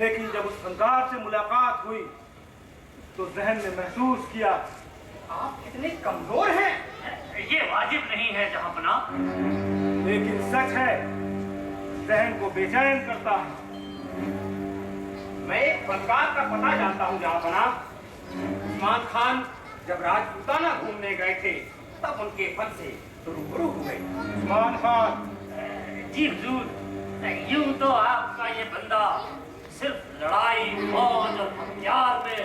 लेकिन जब उस फनकार से मुलाकात हुई तो जहन में महसूस किया आप कितने कमजोर हैं। ये वाजिब नहीं है जहांपना, लेकिन सच है, जहन को बेचैन करता है। मैं एक फनकार का पता जानता हूँ जहांपना। उस्मान खान जब राजपूताना घूमने गए थे तब उनके फन से रूबरू हुए। उस्मान खान? जी हुजूर, यूं तो आपका ये बंदा सिर्फ लड़ाई फौज और हथियार में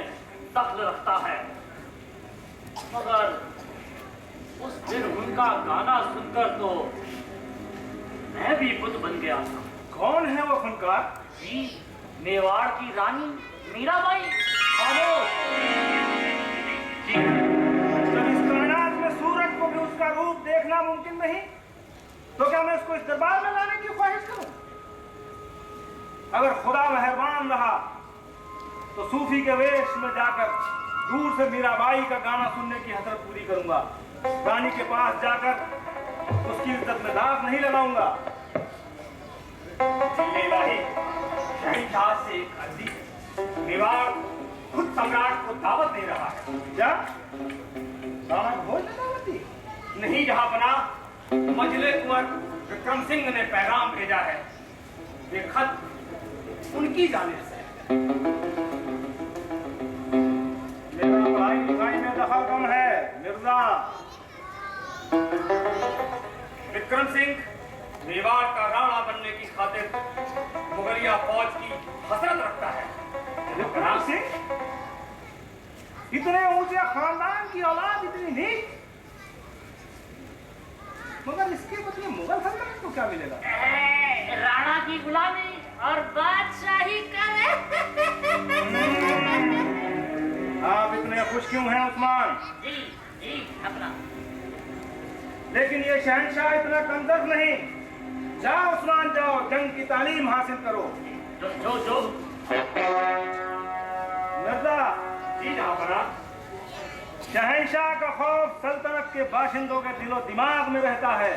दखल रखता है, मगर उस दिन उनका गाना सुनकर तो मैं भी बुद्ध बन गया था। कौन है वो फनकार? जी, मेवाड़ की रानी मीराबाई। जब इस कायनात में सूरज को भी उसका रूप देखना मुमकिन नहीं, तो क्या मैं उसको इस दरबार में लाने की ख्वाहिश करूं? अगर खुदा मेहरबान रहा तो सूफी के वेश में जाकर दूर से मीराबाई का गाना सुनने की हसरत पूरी करूंगा। रानी के पास जाकर उसकी इज्जत में दाग नहीं लगाऊंगा। शहंशाह से एक अर्जी है। मेवाड़ खुद सम्राट को दावत दे रहा है। क्या दावत भोज दावत दी? नहीं जहांपना, मजले कुंवर विक्रम सिंह ने पैगाम भेजा है। ये खत उनकी जानिब से है। मेरा पढ़ाई लिखाई में दखल कम है मिर्जा। विक्रम सिंह मेवाड़ का राणा बनने की खातिर मुगलिया फौज की हसरत रखता है। विक्रम सिंह? इतने ऊंचे खानदान की औलाद, इतनी नीच, मगर इसके बदले मुगल सल्तनत को क्या मिलेगा? राणा की गुलामी और बादशाही करे। आप इतने खुश क्यों हैं उस्मान? जी जी अपना। लेकिन ये शहंशाह इतना कमजोर नहीं। जाओ उस्मान, जाओ, जंग की तालीम हासिल करो। जो मिर्जा। जी जहांपना। शहंशाह का खौफ सल्तनत के बाशिंदों के दिलो दिमाग में रहता है,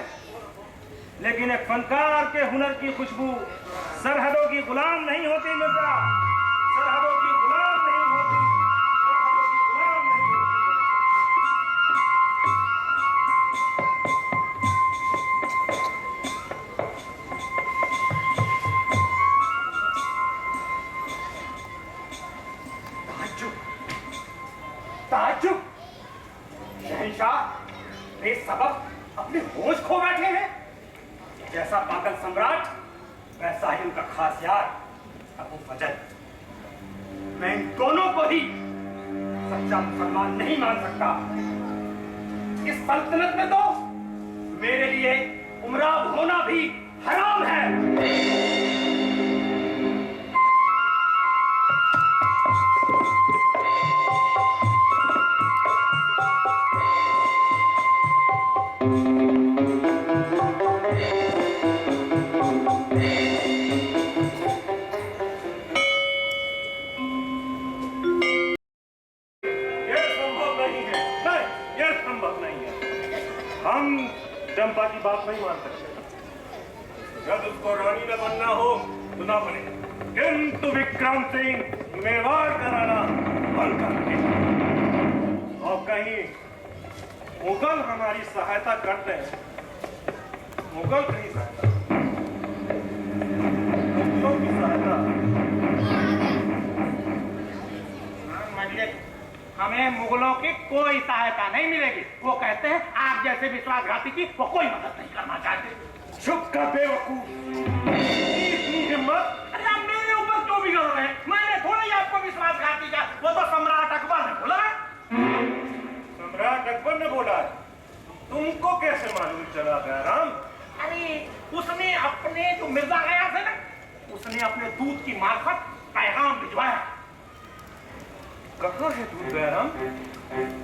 लेकिन एक फनकार के हुनर की खुशबू सरहदों की गुलाम नहीं होती मिर्जा, सरहदों की गुलाम नहीं होती, सरहदों की गुलाम नहीं होती। ताज्जुब! शहंशाह बेसबब अपने होश खो बैठे हैं। जैसा पागल सम्राट वैसा ही उनका खास यार अबू फजल। मैं इन दोनों को ही सच्चा मुसलमान नहीं मान सकता। इस सल्तनत में तो मेरे लिए उमराव होना भी हराम है। चंपा की बात नहीं मान सकते। जब उसको रानी न बनना हो तो ना बने, किंतु विक्रम सिंह मेवाड़ का राणा बनकर के और कहीं मुगल हमारी सहायता करते हैं, मुगल कहीं सहायता, मुगलों की सहायता हमें मुगलों की कोई सहायता नहीं मिलेगी। वो कहते हैं आप जैसे विश्वासघाती की वो कोई मदद नहीं करना चाहते। चुप कर बेवकूफ, इतनी हिम्मत! अरे आप मेरे ऊपर क्यों बिगड़ रहे हैं? मैंने थोड़ा ही आपको विश्वासघाती का, वो तो सम्राट अकबर ने बोला है। सम्राट अकबर ने बोला है? तुमको कैसे मालूम चला बैराम? अरे उसने अपने जो मिर्जा गया थे ना, उसने अपने दूध की मार्फत पैगाम भिजवाया। कहाँ है दूध बैराम?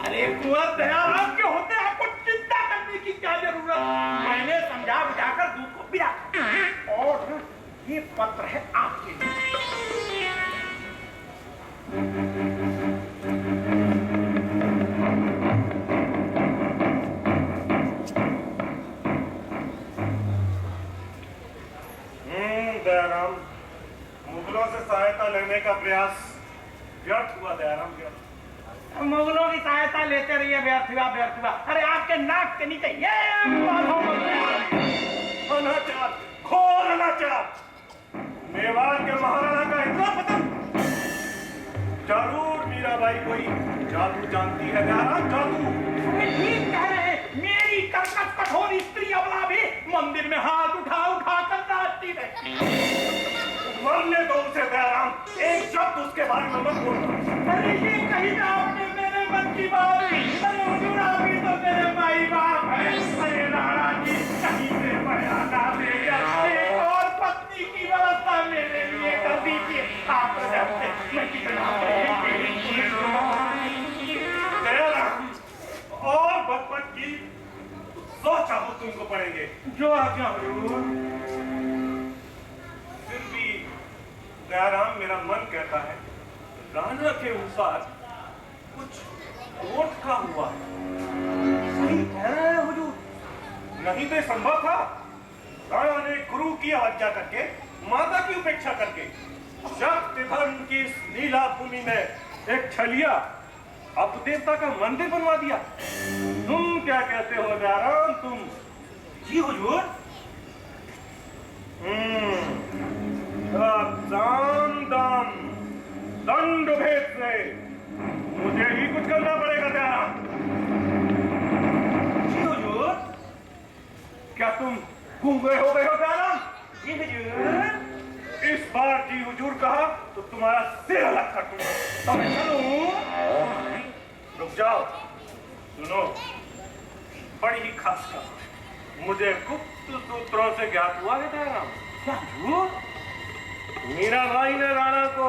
अरे कुंवर दयाराम के होते आपको चिंता करने की क्या जरूरत? मैंने समझा बुझाकर दूध को पिया और ये पत्र है आपके लिए। दयाराम, मुगलों से सहायता लेने का प्रयास व्यर्थ हुआ। दयाराम व्यर्थ। मुगलों की सहायता लेते रहिए, व्यर्थ हुआ व्यर्थ हुआ। अरे आपके नाक के नीचे ये अनाचार, घोर अनाचार! मेवाड़ के महाराणा का इतना पतन! जरूर मीराबाई कोई जादू जानती है। दयाराम, जादू! ठीक कह रहे हैं। मेरी कर्कश कठोर स्त्री अबला भी मंदिर में हाथ उठा उठा कर नाचती रहती। मरने दो उसे दयाराम, एक शब्द उसके बारे में मत बोलना। अरे ये कही ना आपने मेरे मन की बात। अरे हुजूर आप ही तो मेरे माई बाप है। अरे राणा जी कहीं से बयाना देकर एक और पत्नी की व्यवस्था मेरे लिए कर दीजिए। आप तो जानते मैं कितना दयाराम, और बकबक की सौ चाबुक तुमको पड़ेंगे। जो आज्ञा हुजूर। फिर भी दयाराम, मेरा मन कहता है राणा के ऊपर कुछ वोट का हुआ है। सही कह रहे हैं हुजूर। नहीं तो संभव था। राणा ने गुरु की अवज्ञा करके, माता की उपेक्षा करके, शक्ति धर्म की इस लीला भूमि में एक छलिया अपदेवता का मंदिर बनवा दिया। तुम क्या कहते हो दयाराम? तुम? जी हुजूर। दाम दाम दंड भेद से मुझे ही कुछ करना पड़ेगा दयाराम। जी हुजूर। क्या तुम गूंगे हो गए हो दयाराम? जी हुजूर। इस बार जी हुजूर कहा तो तुम्हारा सिर अलग कर दूंगा। तो मैं चलूं? रुक जाओ, सुनो। बड़ी ही खास खबर मुझे गुप्त सूत्रों से ज्ञात हुआ है दयाराम। क्या हुजूर? मीराबाई ने राणा को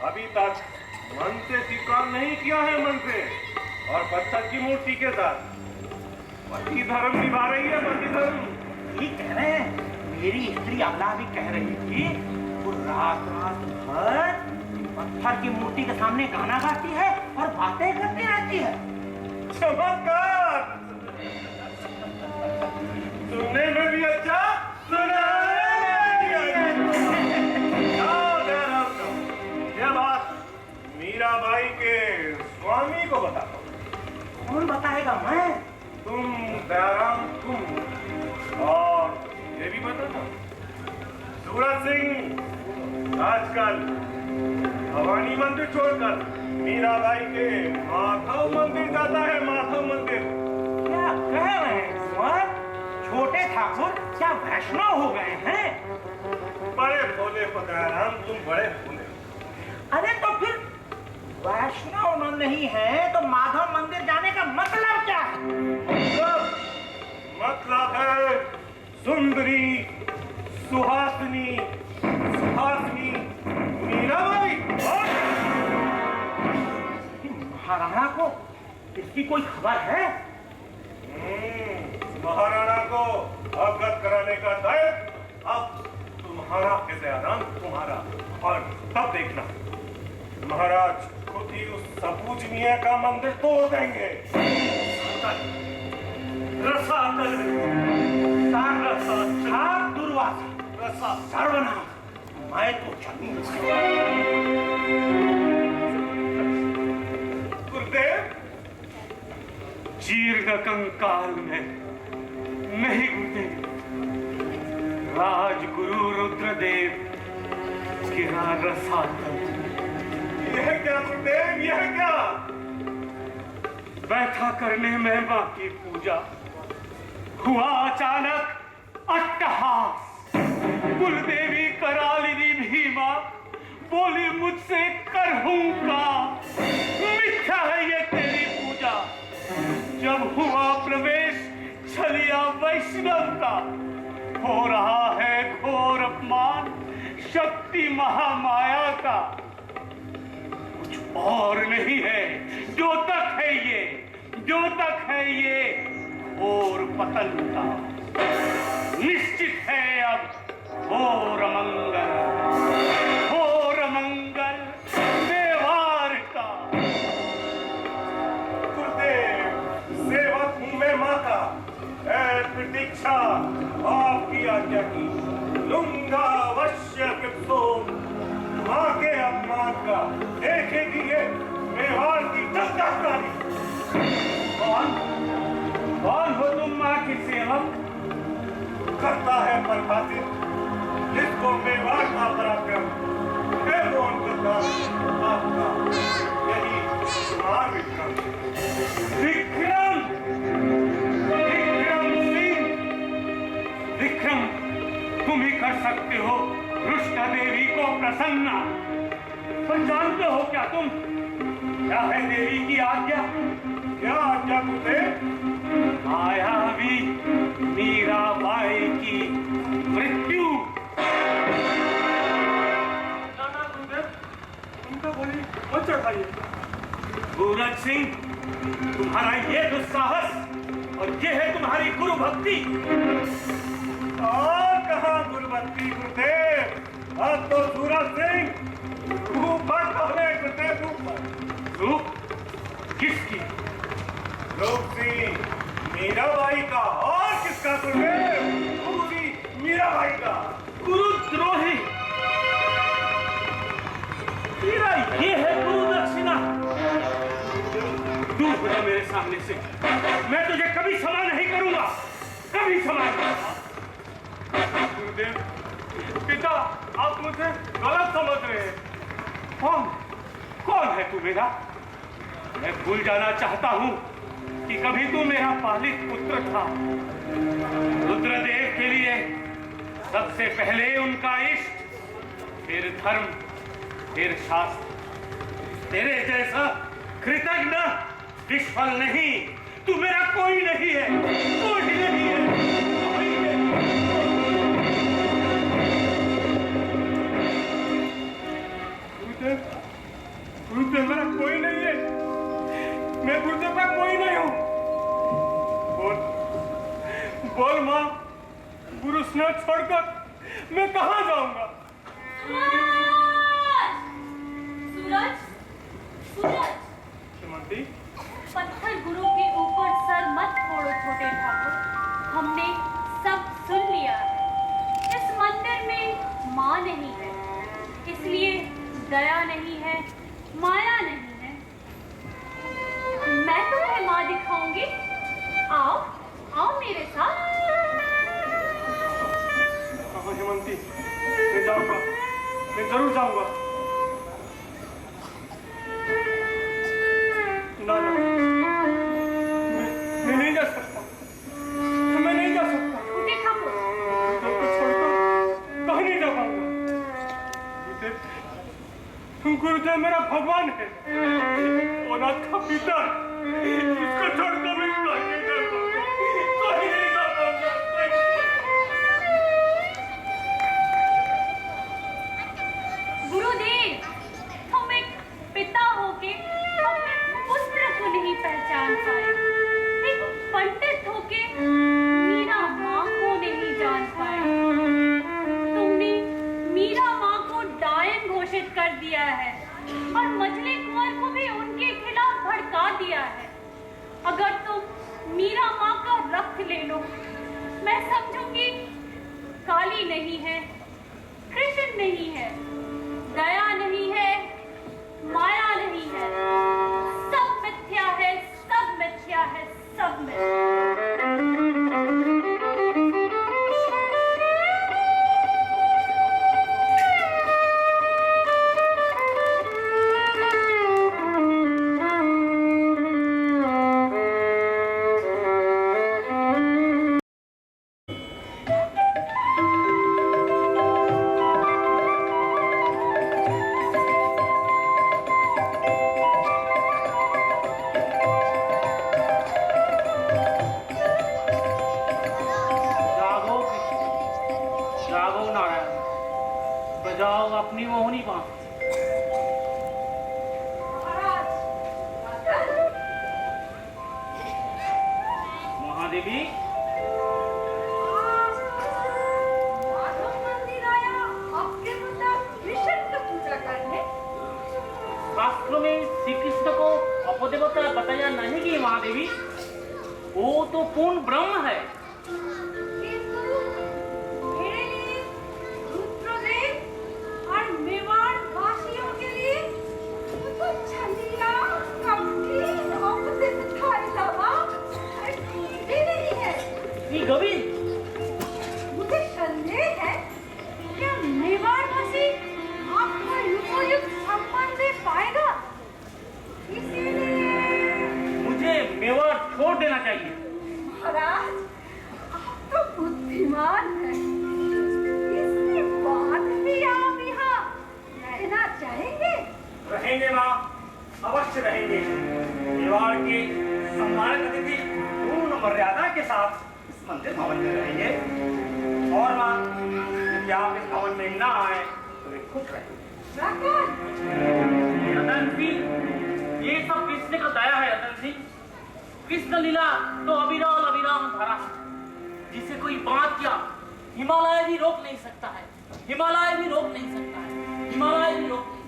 अभी तक मन से स्वीकार नहीं किया है, मन से, और पत्थर की मूर्ति के साथ पति धर्म निभा रही है। पति धर्म ठीक कह रहे हैं। मेरी स्त्री अबला भी कह रही थी वो रात रात भर पत्थर की मूर्ति के सामने गाना गाती है और बातें करती रहती है। चमत्कार, सुनने में भी अच्छा, सुनाने में भी अच्छा। यह बात मीराबाई के स्वामी को बताता हूँ। कौन बताएगा? मैं? तुम दयाराम, तुम। और ये भी बताना, सूरज सिंह आजकल भवानी मंदिर छोड़कर मीराबाई के माधव मंदिर जाता है। माधव मंदिर। क्या कह रहे हैं कुंवर? छोटे ठाकुर क्या वैष्णव हो गए हैं? बड़े भोले दयाराम, तुम बड़े भोले। अरे तो फिर वैष्णव नहीं है तो माधव मंदिर जाने का मतलब क्या है? मतलब है सुंदरी, सुहासिनी, सुहासिनी मीराबाई। महाराणा को इसकी कोई खबर है? महाराणा को अवगत कराने का दायित्व अब तुम्हारा है दयाराम, तुम्हारा। और तब देखना, महाराज खुद ही उस सपूजनीय का मंदिर तोड़ देंगे। रसातल, दुर्वासा, रसा, सर्वनाश, मैं तो चलूंगा। गुरुदेव, जीर्ण कंकाल में नहीं गुरुदेव, राजगुरु रुद्रदेव गिरा रसातल। यह क्या गुरुदेव, यह क्या? बैठा करने में मां की पूजा हुआ अचानक अट्टहास। कुलदेवी करालिनी भीमा बोली मुझसे करहूंगा। मिथ्या है ये तेरी पूजा। जब हुआ प्रवेश छलिया वैष्णव का, हो रहा है घोर अपमान शक्ति महामाया का। कुछ और नहीं है, द्योतक है ये, द्योतक है ये घोर पतन का। निश्चित है अब घोर मंगल, घोर मंगल देवार का। गुरुदेव, सेवक हूं मैं मां का, प्रतीक्षा आपकी आज्ञा की। लूंगा अवश्य विप्सोम मां के अपमान का। देखेगी ये मेवाड़ की चमत्कारी। कौन हो तुम मां की सेवक? करता है प्रभाषित जिसको मेवाड़ का पराक्रम है, वो करता आपका यही महान विक्रम। विक्रम, विक्रम सिंह, विक्रम तुम ही कर सकते हो रुष्ट देवी को प्रसन्न। पर जानते हो क्या तुम, क्या है देवी की आज्ञा? क्या आज्ञा गुरुदेव? मायावी मीराबाई की मृत्यु। नाना गुरुदेव, उनका बोली मत चढ़ाइए। सूरज सिंह, तुम्हारा ये दुस्साहस और ये है तुम्हारी गुरु भक्ति। और कहाँ गुरु भक्ति गुरुदेव? अब तो सूरज सिंह ऊपर कहने गुरुदेव, ऊपर। रूप किसकी? रूप सिंह मीराबाई का। और किसका गुरुदेव? रूप सिंह मीराबाई का। गुरुद्रोही, तेरा ये है गुरु दक्षिणा। दूर हो जा मेरे सामने से, मैं तुझे कभी क्षमा नहीं करूंगा, कभी क्षमा नहीं। गुरुदेव, पिता आप मुझे गलत समझ रहे हैं। कौन है तू मेरा? मैं भूल जाना चाहता हूं कि कभी तू मेरा पालित पुत्र था। रुद्रदेव के लिए सबसे पहले उनका इष्ट, फिर धर्म, फिर शास्त्र। तेरे जैसा कृतज्ञ विफल नहीं। तू मेरा कोई नहीं है, कोई नहीं है, कोई नहीं। गुरुदेव मेरा कोई नहीं है, मैं गुरुदेव का कोई नहीं हूँ। बोल माँ, गुरु स्नेह छोड़कर मैं कहाँ जाऊंगा? सूरज, सूरज, श्रीमती, पत्थर गुरु के छोटे ठाकुर, हमने सब सुन लिया है। इस मंदिर में माँ नहीं है, इसलिए दया नहीं है, माया नहीं है। मैं तुम्हें माँ दिखाऊंगी। आओ आओ मेरे साथ। हेमंती, मैं जाऊंगा, मैं जरूर जाऊंगा। ना ना, मैं नहीं जा सकता, मैं नहीं जा सकता। छोटे ठाकुर, तुमको छोड़कर कहीं नहीं जा पाऊंगा। गुरुदेव मेरा भगवान है, औलाद का पिता, इसको छोड़कर मैं कहीं नहीं जा पाऊंगा, कहीं नहीं जा पाऊंगा। गुरुदेव, तुम एक पिता होके अपने पुत्र को नहीं पहचान पाए, एक पंडित होके मीरा माँ को नहीं जान पाए। तुमने मीरा माँ को डायन घोषित कर दिया है और मछली कुंवर को भी उनके खिलाफ भड़का दिया है। अगर तुम मीरा माँ का रक्त ले लो, मैं समझूंगी काली नहीं है, कृष्ण नहीं है, दया नहीं है, माया नहीं है, सब मिथ्या है, सब मिथ्या है, सब मिथ्या। जागो जागो नारायण, बजाओ अपनी मोहनी बांसुरी। महादेवी, माधव मंदिर आया आपके मतलब कृष्ण की पूजा करने। शास्त्रों में श्री कृष्ण को अपदेवता बताया नहीं कि महादेवी, वो तो पूर्ण ब्रह्म है। किंतु मेरे लिए, रुद्रदेव और मेवाड़ वासियों के लिए वो तो छलिया, कपटी, औपदेवता अलावा और कुछ भी नहीं है। ये गवी मुझे संदेह है क्या मेवाड़ वासी आपको युगोयुग सम्मान दे पाएगा। इसीलिए मुझे मेवाड़ छोड़ देना चाहिए। महाराज, आप तो बुद्धिमान हैं। इसके बाद भी आप यहाँ रहना चाहेंगे? रहेंगे माँ, अवश्य रहेंगे। मेवाड़ के सम्मानित अतिथि पूर्ण मर्यादा के साथ इस मंदिर भवन में रहेंगे। और माँ, यदि आप इस भवन में न आए तो वे खुश रहेंगे। रतन सिंह, ये सब कृष्ण का दया है। रतन सिंह, कृष्ण लीला तो अविरल अविराम धारा है, जिसे कोई बात किया हिमालय भी रोक नहीं सकता है, हिमालय भी रोक नहीं सकता है, हिमालय भी रोक नहीं।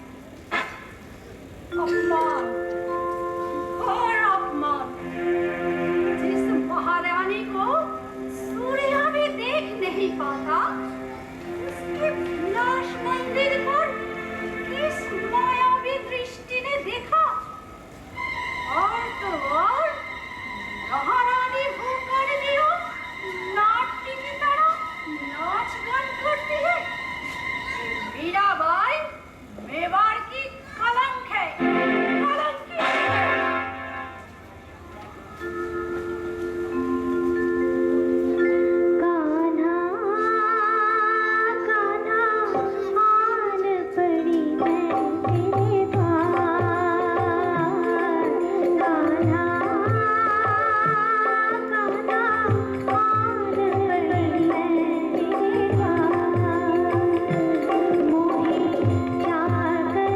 अपमान, और अपमान। जिस महारानी को सूर्य भी देख नहीं पाता, उसके विलास मंदिर पर किस मायावी दृष्टि ने देखा। और तो और महारानी होकर भी वो नाट्य की तरह नाच गान करती है। मीराबाई मेवाड़ की कलंक है, कलंकी है। कान्हा कान्हा आन पड़ी मैं तेरे पास। कान्हा कान्हा आन पड़ी मैं तेरे पास। मोहे चाकर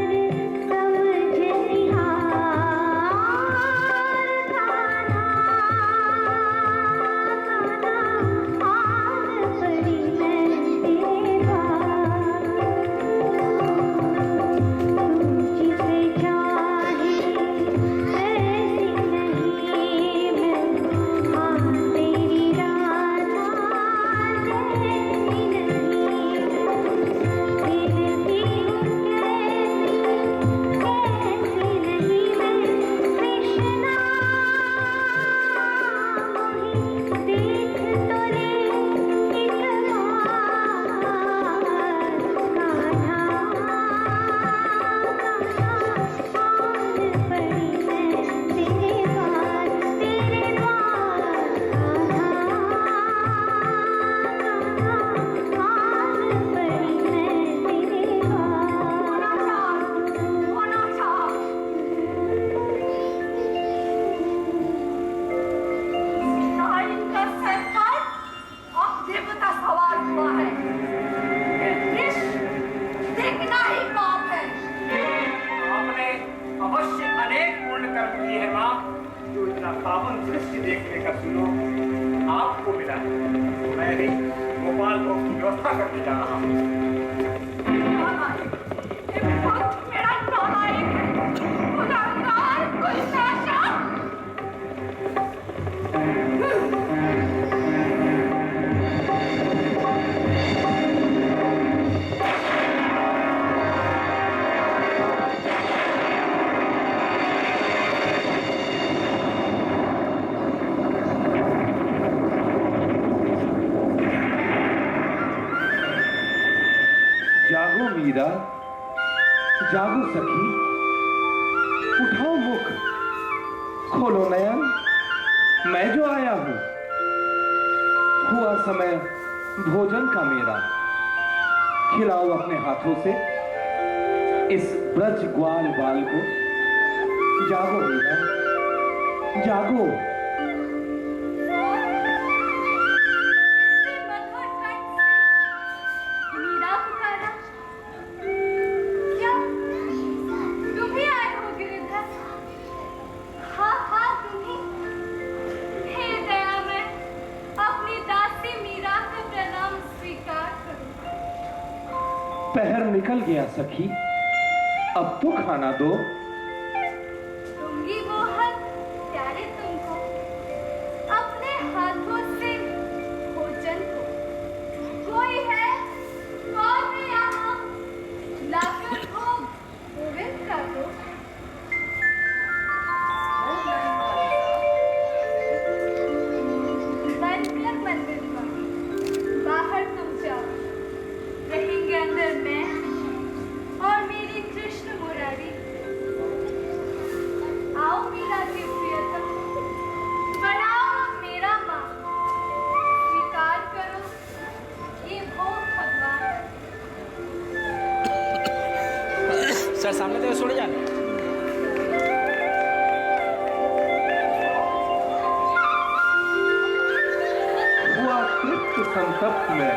पूरा करके जा रहा हूँ। ये भक्त मेरा नालायक है, गुनहगार, गुस्ताखा। जागो मीरा, जागो सखी, उठाओ मुख, खोलो नयन, मैं जो आया हूं। हुआ समय भोजन का मेरा, खिलाओ अपने हाथों से इस ब्रज ग्वाल बाल को। जागो मीरा, जागो। मीरा पुकारा, क्या तुम ही आए हो गिरिधर? हाँ हाँ तुम ही। हे दया, मैं अपनी दासी मीरा का प्रणाम स्वीकार करूं। पहर निकल गया सखी, अब तो खाना दो। दूंगी वो हक प्यारे तुमको, अपने हाथों से भोजन को। कोई है कौन है यहाँ, लाकर भोग गोविंद का दो। बनकर मंदिर में बाहर तुम जाओ, रहेंगे अंदर मैं और मेरी कृष्ण मुरारी। आओ मीरा के प्रियतम, बनाओ मेरा माँ, स्वीकार करो ये भोग भगवान। सर सामने देखो, छोड़ जाना। हुआ तृप्त संतप्त में,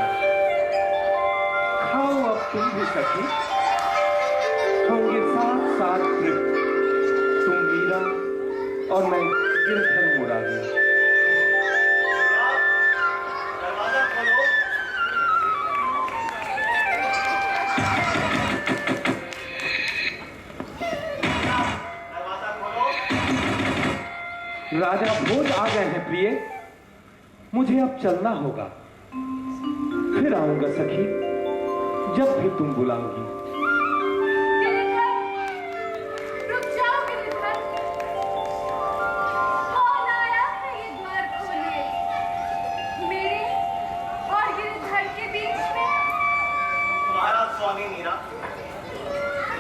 खाओ अब तुम भी सखी, होंगे साथ साथ तृप्त, तुम मीरा और मैं गिरधर मुरारी। दरवाजा खोलो। दरवाजा खोलो। राजा भोज आ गए हैं प्रिय, मुझे अब चलना होगा। फिर आऊंगा सखी, जब भी तुम बुलाओगी। गिरिधर, रुक जाओ गिरिधर। कौन आया है ये द्वार खोलिए, मेरे और गिरिधर के बीच में। तुम्हारा स्वामी मीरा,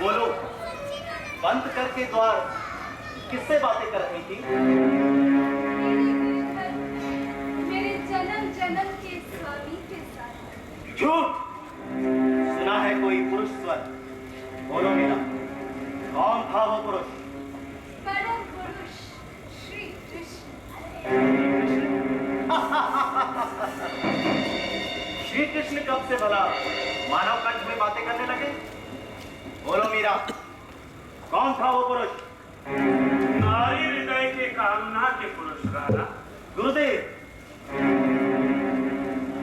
बोलो, बंद करके द्वार किससे बातें कर रही थी? मेरे जन्म जन्म के स्वामी के साथ। झूठ! सुना है कोई पुरुष स्वर? बोलो मीरा, कौन था वो पुरुष? परम पुरुष श्री कृष्ण। श्री कृष्ण कब से भला मानव कंठ में बातें करने लगे? बोलो मीरा, कौन था वो पुरुष? नारी हृदय के कामना के पुरुष राणा। गुरुदेव,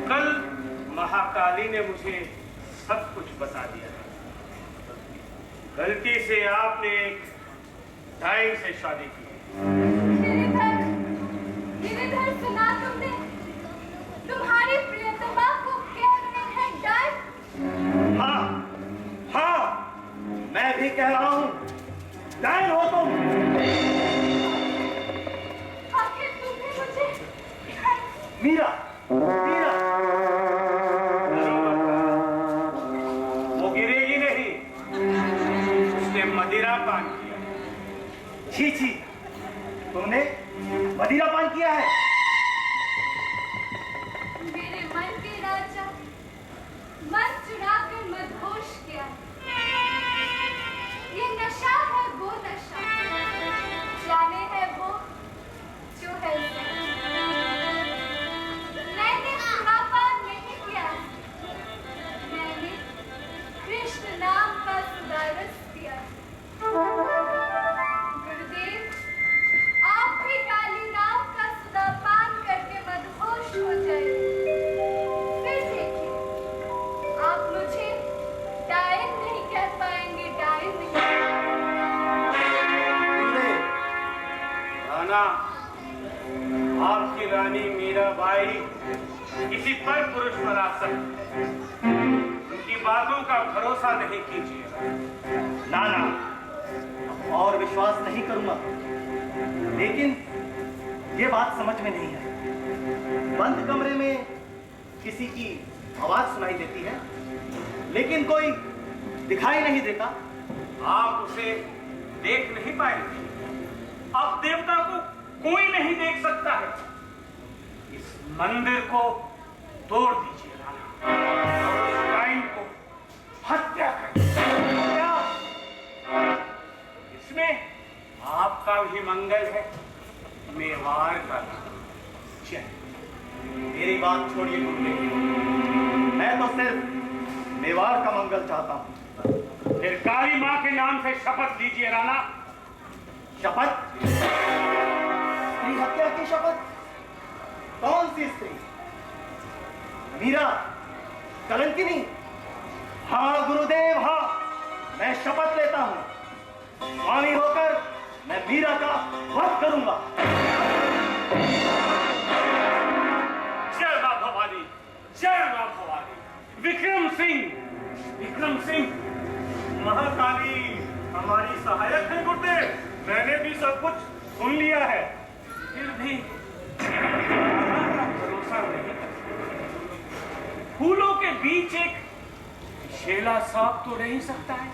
कल महाकाली ने मुझे सब कुछ बता दिया। गलती से आपने एक डाइन से शादी की। गिरिधर, गिरिधर सुना तुमने? तुम्हारी प्रियतमा को कह रहे हैं डाइन? हाँ, हाँ, मैं भी कह रहा हूं, डाइन हो तुम। आखिर तुमने मुझे मीरा, मीरा, वो गिरेगी नहीं, उसने मदिरा पान किया। छी छी, तुमने मदिरा पान किया है? मेरे मन के राजा, मन चुराकर मदहोश किया। ये नशा है वो नशा, जाने है वो जो है मैंने सुरापान नहीं किया, मैंने कृष्ण नाम का सुदारस किया। गुरुदेव, आप भी काली नाम का सुदापान राना, आपकी रानी मीराबाई किसी पर पुरुष पर आसक्त है। उनकी बातों का भरोसा नहीं कीजिए। ना ना, और विश्वास नहीं करूंगा, लेकिन ये बात समझ में नहीं है। बंद कमरे में किसी की आवाज सुनाई देती है, लेकिन कोई दिखाई नहीं देता। आप उसे देख नहीं पाएंगे। अब देवता को कोई नहीं देख सकता है। इस मंदिर को तोड़ दीजिए राना, और उस टाइम को हत्या कर दीजिए। इसमें आपका भी मंगल है, मेवाड़ का चल, मेरी बात छोड़िए गुरुदेव, मैं तो सिर्फ मेवाड़ का मंगल चाहता हूं। फिर काली मां के नाम से शपथ लीजिए राना। शपथ? स्त्री हत्या की शपथ? कौन सी स्त्री? मीरा, कलंकिनी? हाँ गुरुदेव, हाँ, मैं शपथ लेता हूं। स्वामी होकर मैं मीरा का वध करूंगा। जय मां भवानी, जय मां भवानी। विक्रम सिंह, विक्रम सिंह, महाकाली हमारी सहायक है गुरुदेव। मैंने भी सब कुछ सुन लिया है, फिर भी भरोसा नहीं। फूलों के बीच एक विशेला सांप तो रह सकता है,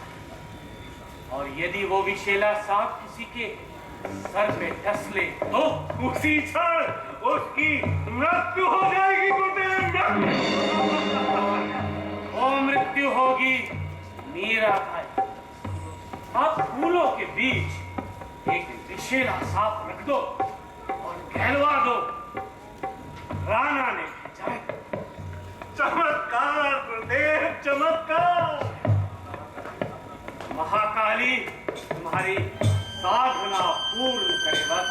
और यदि वो विशेला सांप किसी के सर पे डस ले तो उसी क्षण उसकी मृत्यु हो जाएगी गुरुदेव। वो मृत्यु होगी मीरा भाई। आप फूलों के बीच एक विशेला सांप रख दो और कहलवा दो, राणा ने भेजा है। चमत्कार गुरुदेव, चमत्कार। महाकाली तुम्हारी साधना पूर्ण करे बस।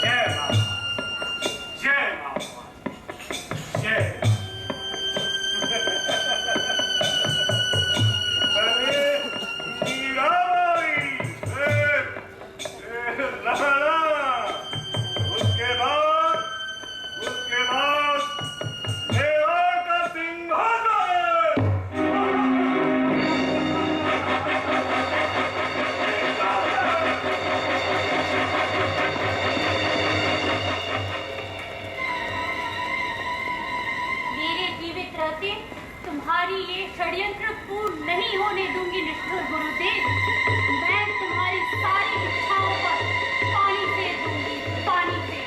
जय मां, जय मां, जय। तुम्हारी ये षड्यंत्र पूर्ण नहीं होने दूंगी निष्ठुर गुरुदेव। मैं तुम्हारी सारी इच्छाओं पर पानी फेर दूंगी, पानी फेर।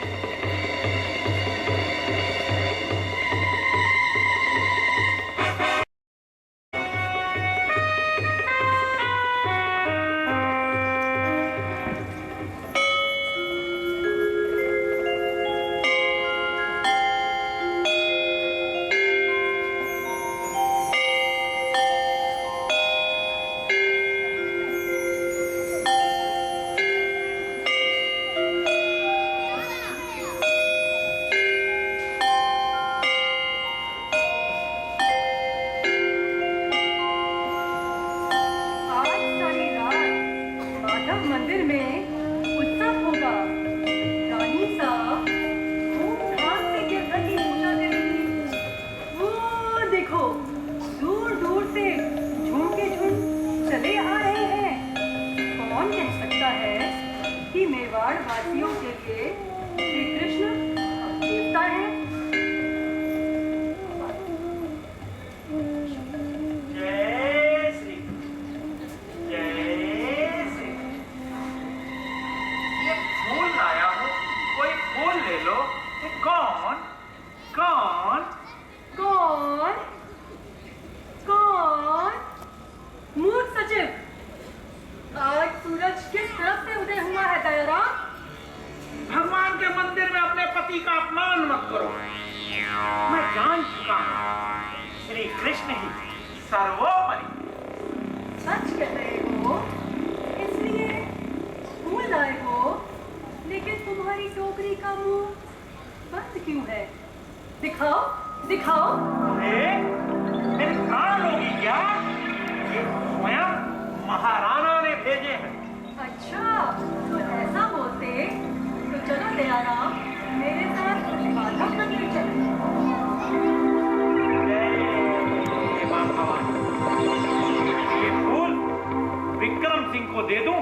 दे दूं,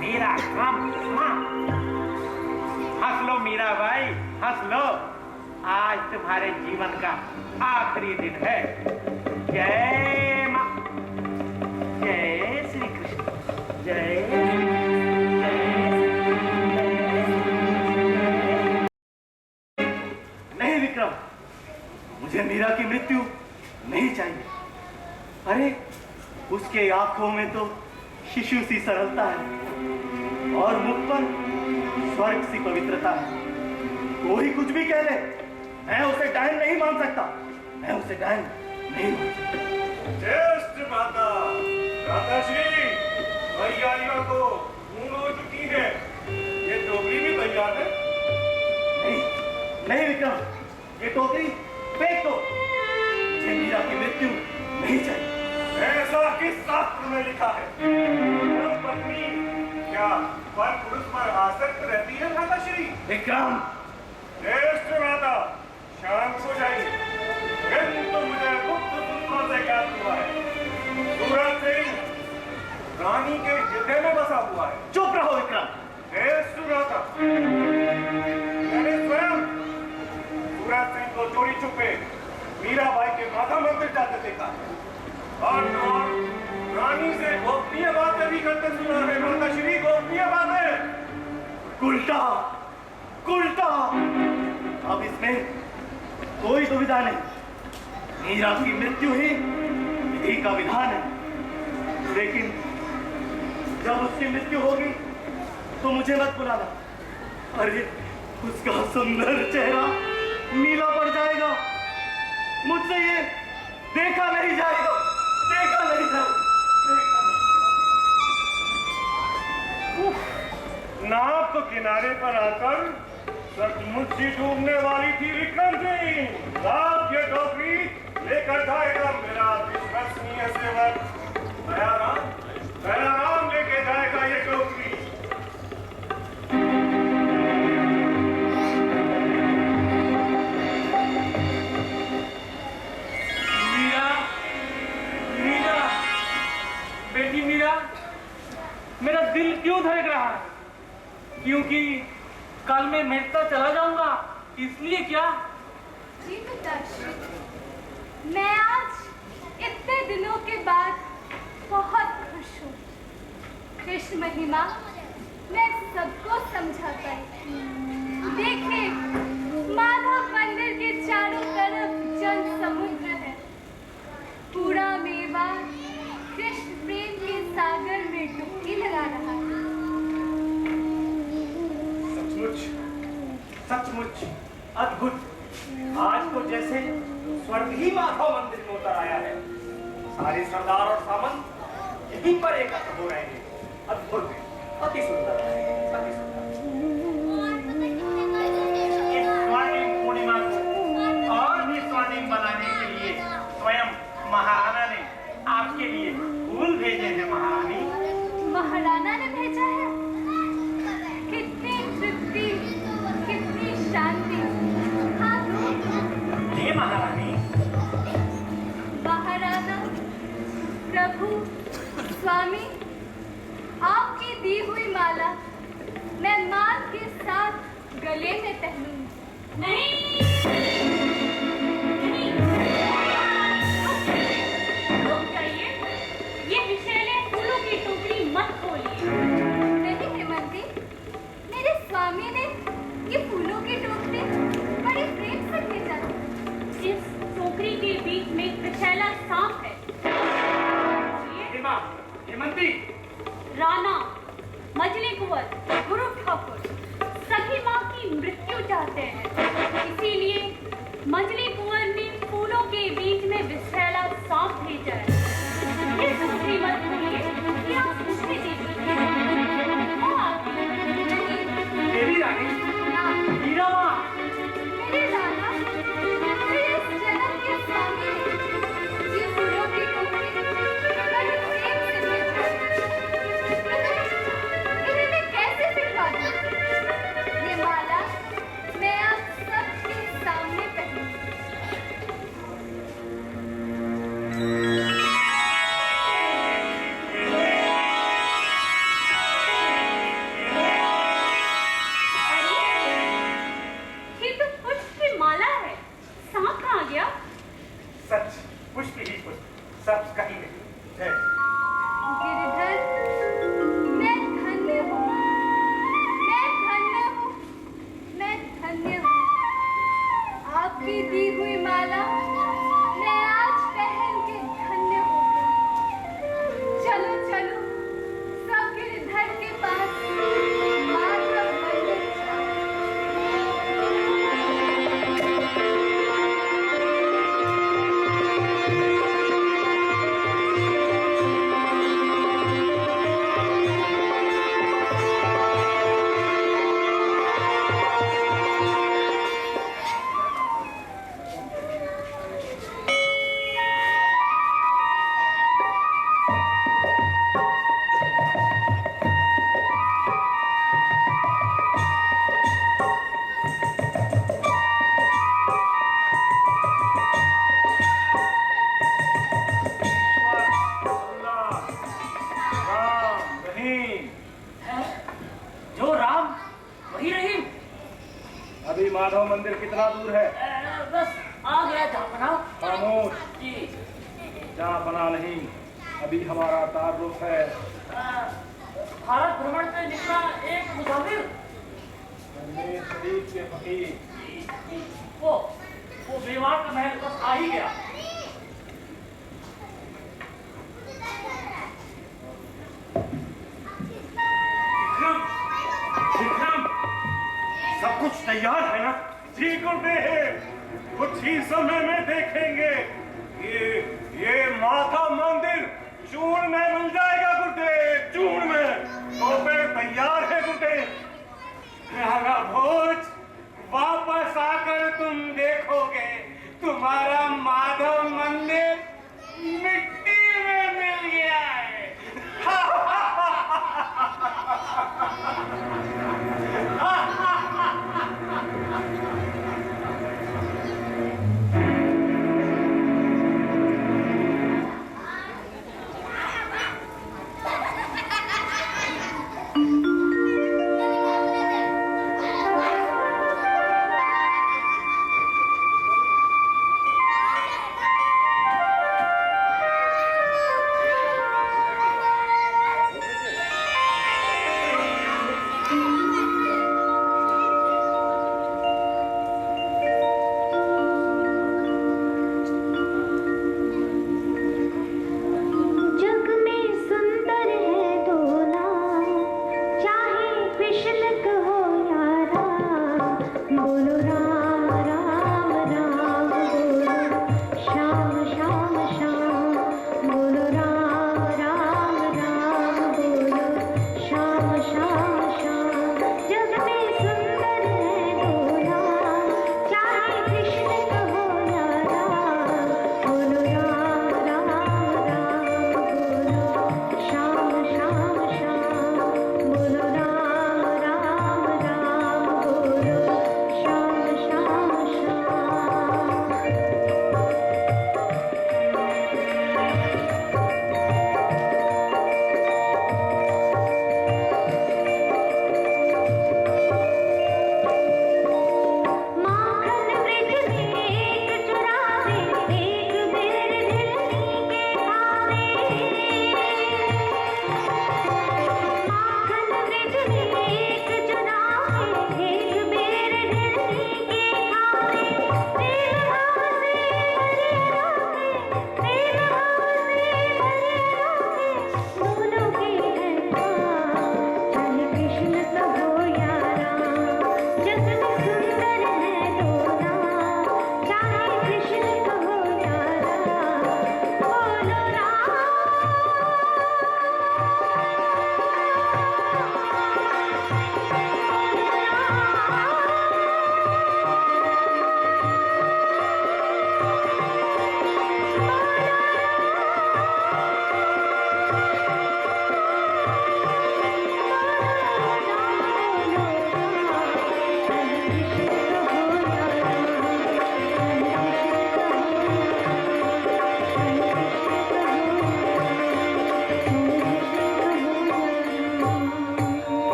मेरा काम समाप्त। हंस लो मीरा भाई, हंस लो। आज तुम्हारे जीवन का आखिरी दिन है। जय मां, जय श्री कृष्ण, नहीं विक्रम, मुझे मीरा की मृत्यु नहीं चाहिए। अरे उसके आंखों में तो शिशु सी सरलता है और मुख पर स्वर्ग सी पवित्रता है। कोई कुछ भी कह ले, मैं उसे डायन नहीं मान सकता, मैं उसे डायन नहीं मान सकता। ज्येष्ठ माता, माताश्री, तैयारियां तो पूर्ण हो चुकी है। ये टोकरी भी तैयार है। नहीं नहीं विक्रम, ये टोकरी फेंक दो। मुझे मीरा की मृत्यु नहीं चाहिए। ऐसा किस शास्त्र में लिखा है? पत्नी क्या पर पुरुष पर आसक्त रहती है माताश्री? विक्रम, ज्येष्ठ माता, शांत हो जाइए। किंतु मुझे गुप्त सूत्रों से ज्ञात हुआ है, सूरज सिंह रानी के हृदय में बसा हुआ है। चुप रहो विक्रम। ज्येष्ठ माता, मैंने स्वयं सूरज सिंह को चोरी छुपे मीराबाई के माथा मंदिर जाते देखा और रानी से गोपनीय बातें भी करते सुना है। माताश्री, गोपनीय बातें। उल्टा उल्टा, अब इसमें कोई दुविधा नहीं। मीरा की मृत्यु ही विधि का विधान है। लेकिन जब उसकी मृत्यु होगी तो मुझे मत बुलाना। अरे उसका सुंदर चेहरा नीला पड़ जाएगा, मुझसे ये देखा नहीं जाएगा, देखा नहीं जाएगा। नाव तो किनारे पर आकर सचमुच ही डूबने वाली थी विक्रम सिंह। रात ये टोकरी लेकर जाएगा मेरा विश्वसनीय सेवक दयाराम। दयाराम लेके जाएगा ये टोकरी। मीरा, मीरा, बेटी मीरा, मेरा दिल क्यों धड़क रहा है? क्योंकि कल मैं मेहता चला जाऊंगा, इसलिए क्या? जी पिताश्री, मैं आज इतने दिनों के बाद बहुत खुश हूँ। कृष्ण महिमा मैं सबको समझा पाई। देखिए, माधव मंदिर के चारों तरफ जन समुद्र है। पूरा मेवा कृष्ण प्रेम के सागर में डुबकी लगा रहा है। सचमुच अद्भुत। आज तो जैसे स्वर्ग ही माधव मंदिर में उतर आया है। सारे सरदार और सामंत यहीं पर एकत्र हो रहे हैं। अद्भुत, अति सुंदर, अति सुंदर। इस स्वर्णिम पूर्णिमा को और भी स्वर्णिम बनाने के लिए स्वयं महाराणा ने आपके लिए फूल भेजे हैं। महारानी, महाराणा ने भेजा है? कितनी तृप्ति, कितनी शांति। हाँ जी महारानी। महाराणा, प्रभु, स्वामी, आपकी दी हुई माला मैं मान के साथ गले में पहनूंगी। नहीं, नहीं, रुक जाइए। ये विषैले फूलों की टोकरी मत खोलिए। नहीं हेमंती, मेरे स्वामी ने ये फूलों की टोकरी बड़े प्रेम से भेजा था। इस टोकरी के बीच में विषैला सांप है। हेमंती, राणा, मजली कुंवर, गुरु ठाकुर सभी माँ की मृत्यु चाहते हैं। इसीलिए मजली कुंवर ने फूलों के बीच में विषैला सांप भेजा है। ये टोकरी मत खोलिए, ये आप मुझे दे दीजिए। वो आती है। देवी रानी, मीरा माँ। मेरे राणा, मेरे इस जन्म के स्वामी ने ये फूलों की टोकरी बड़े प्रेम से भेजा है। इन्हें मैं कैसे फिरवा दूं? ये माला मैं आप सबके सामने पहनूंगी। सब कहीं है। गिरिधर, मैं धन्य हूँ, मैं धन्य हूँ, मैं धन्य हूँ। आपकी दी हुई माला मैं आज पहन के धन्य हो गई। चलो चलो, सब गिरिधर के पास माधव बनने जाओ। जो राम वही रहीम। अभी माधव मंदिर कितना दूर है? बस आ गया जापना। खामोश, जी। जहाँ बना नहीं, अभी हमारा तारुफ है। भारत भ्रमण पे निकला एक मुसाफिर। मेरे शरीफ के फकीर। वो मेवाड़ का महल बस आ ही गया। विक्रम, सब कुछ तैयार है ना? जी गुरुदेव, कुछ ही समय में देखेंगे ये माता मंदिर चूर्ण में मिल जाएगा गुरुदेव, चूर्ण में। तो फिर तैयार है गुरुदेव। प्यारा भोज, वापस आकर तुम देखोगे तुम्हारा माधव मंदिर मिट्टी में मिल गया है।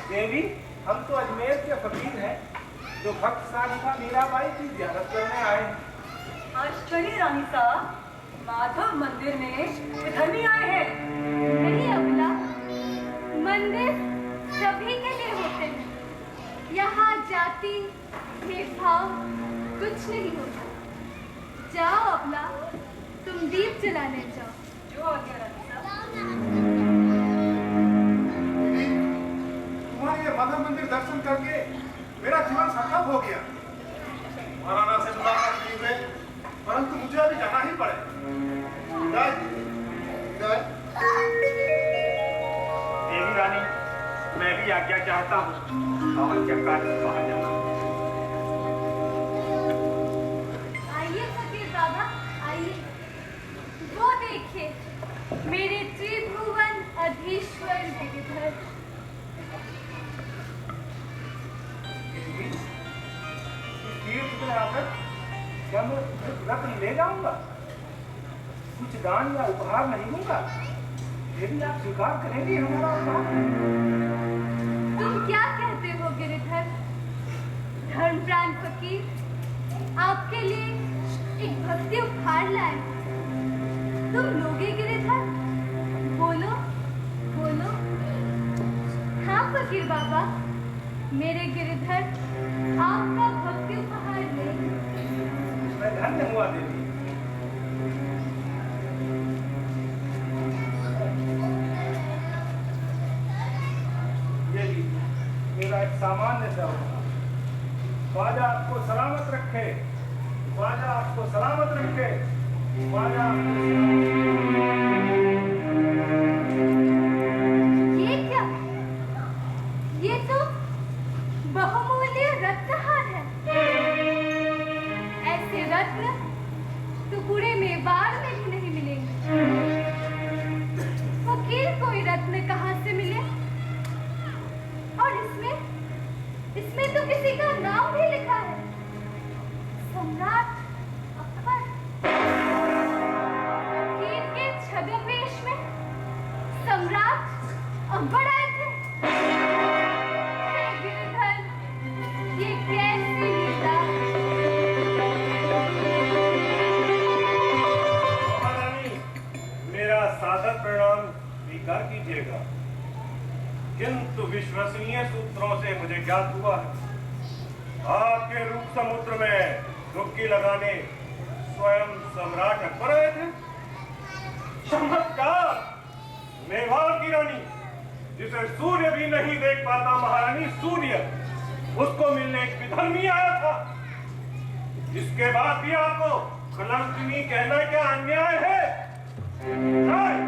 देवी, हम तो अजमेर के फकीर हैं जो भक्त साधिका मीराबाई की ज़ियारत करने आए हैं। आज बड़ी रानी साहब माधव मंदिर में इधर भी आए हैं। नहीं अबला, मंदिर सभी के लिए होते हैं। यहाँ जाति भेदभाव कुछ नहीं होता। जाओ अबला, तुम दीप जलाने जाओ। जो आ गया रानी साहब। तुम्हारे ये माधव मंदिर दर्शन करके मेरा जीवन सार्थक हो गया। महाराणा से मुलाकात की है, परंतु मुझे अभी जाना ही पड़े। देवी रानी, मैं भी आज्ञा चाहता हूँ और क्या कार्य बाहर जाना। आइए फकीर बाबा, आइए। वो देखिए मेरे त्रिभुवन अधीश्वर गिरिधर। तीर्थ में आकर क्या मैं रत्न ले जाऊंगा? कुछ दान या उपहार नहीं दूंगा। यदि आप स्वीकार करेंगे हमारा उपहार। तुम क्या कहते हो गिरिधर? धर्मप्राण फकीर आपके लिए एक भक्ति उपहार लाए। तुम लोगे गिरिधर? बोलो बोलो। हाँ फकीर बाबा, मेरे गिरिधर आपका भक्ति उपहार ले। मैं धन्य हुआ देवी। ये लीजिए, मेरा एक सामान्य सा उपहार। ख्वाजा आपको सलामत रखे, ख्वाजा आपको सलामत रखे, ख्वाजा आपको ये क्या? ये तो बहुमूल्य रत्नहार है। ऐसे रत्न तो पूरे मेवाड़ में भी नहीं मिलेंगे। फकीर कोई रत्न कहाँ से मिले? और इसमें तो किसी का नाम भी लिखा है, सम्राट अकबर। फकीर के छद्मवेश में सम्राट अकबर आए थे। हे गिरिधर, ये कैसी लीला! महारानी, मेरा सादर प्रणाम स्वीकार कीजिएगा, किंतु विश्वसनीय सूत्रों से मुझे ज्ञात हुआ है आपके रूप समुद्र में डुबकी लगाने स्वयं सम्राट अकबर आए थे। चमत्कार! मेवाड़ की रानी, जिसे सूर्य भी नहीं देख पाता, महारानी सूर्य, उसको मिलने एक विधर्मी आया था। इसके बाद भी आपको कलंकिनी कहना क्या अन्याय है? नहीं,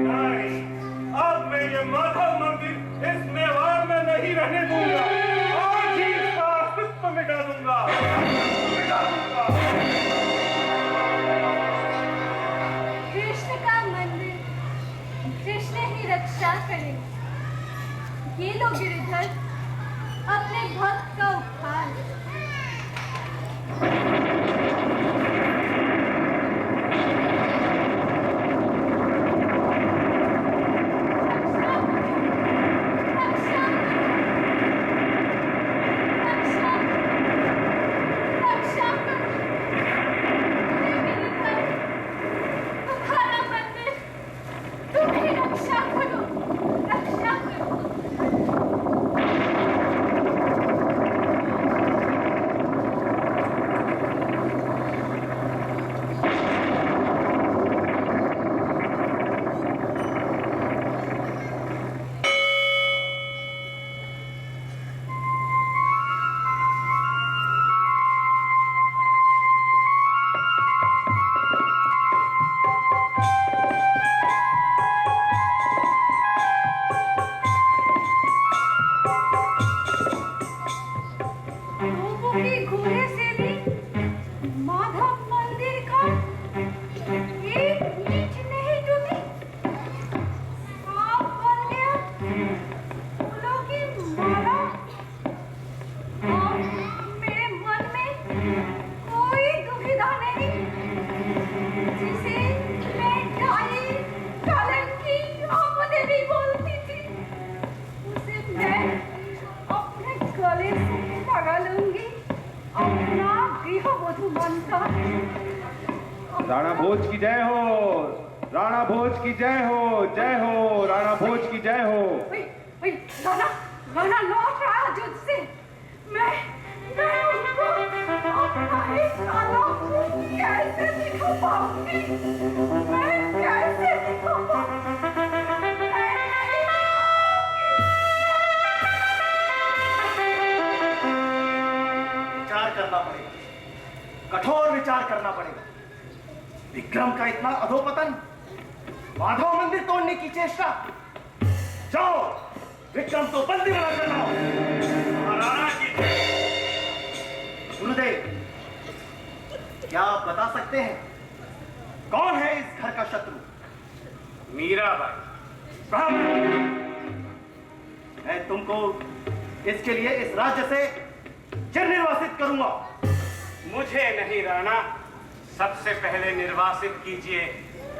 नहीं, अब मैं ये माधव मंदिर इस मेवाड़ में नहीं रहने दूंगा। आज ही इसका अस्तित्व मिटा दूंगा, मिटा दूंगा। कृष्ण का मंदिर कृष्ण ही रक्षा करे। ये लो गिरिधर, अपने भक्त का उपहार। मानता है। राणा भोज की जय हो, राणा भोज की जय हो, जय हो, राणा भोज की जय हो। ओए, राणा लौट रहा है युद्ध से। मैं उनको अपना ही सालों कैसे दिखा पाऊंगी? मैं कैसे दिखा पाऊंगी? विचार करना पड़ेगा, कठोर विचार करना पड़ेगा। विक्रम का इतना अधोपतन, माधव मंदिर तोड़ने की चेष्टा। जाओ, विक्रम तो बंदी बना कर लाओ। महाराणा की गुरुदेव, क्या आप बता सकते हैं कौन है इस घर का शत्रु? मीराबाई। मैं तुमको इसके लिए इस राज्य से चिर निर्वासित करूंगा। मुझे नहीं राणा, सबसे पहले निर्वासित कीजिए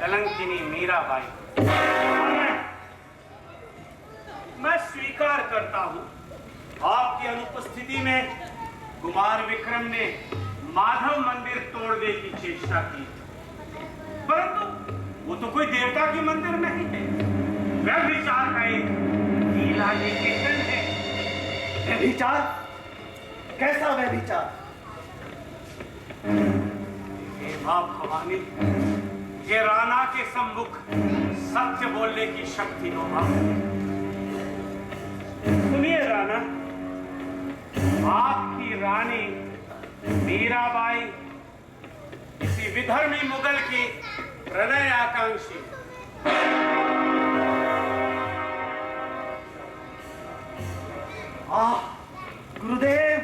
कलंकिनी मीराबाई। मैं स्वीकार करता हूं, आपकी अनुपस्थिति में कुमार विक्रम ने माधव मंदिर तोड़ने की चेष्टा की, परंतु वो तो कोई देवता की मंदिर नहीं है, व्यभिचार का एक लीला निकेतन है। व्यभिचार? कैसा व्यभिचार? हे मां भवानी, ये राणा के सम्मुख सत्य बोलने की शक्ति हो। सुनिए राणा, आपकी रानी मीराबाई किसी विधर्मी मुगल की प्रणय आकांक्षी। गुरुदेव,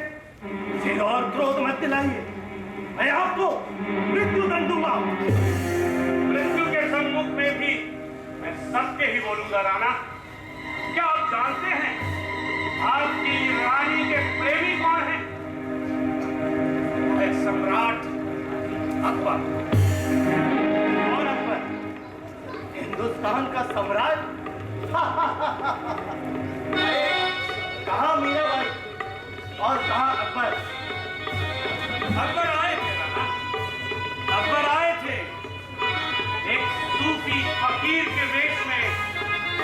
फिर और क्रोध मत दिलाइए, मैं आपको मृत्यु दंड दूंगा। मृत्यु के सम्मुख में भी मैं सत्य ही बोलूंगा राणा। क्या आप जानते हैं आपकी रानी के प्रेमी कौन हैं? है सम्राट अकबर। और अकबर हिंदुस्तान का सम्राट? कहाँ मीराबाई और कहाँ अकबर? अकबर आए थे राणा, अकबर आए थे। एक सूफी फकीर के वेश में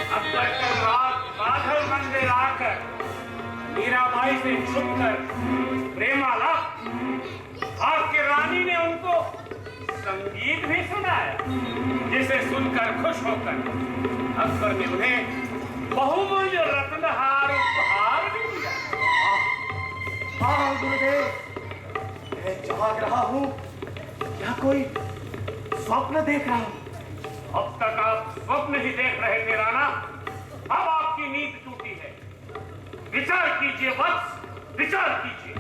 अकबर कल रात माधव मंदिर आकर मीराबाई से छुपकर प्रेमालाप। आपके रानी ने उनको संगीत भी सुनाया, जिसे सुनकर खुश होकर अकबर ने उन्हें बहुमूल्य रत्नहार उपहार भी दिया। हाँ गुरुदेव, मैं जाग रहा हूँ या कोई स्वप्न देख रहा हूँ? अब तक आप स्वप्न ही देख रहे थे राणा, अब आपकी नींद टूटी है। विचार कीजिए वत्स, विचार कीजिए।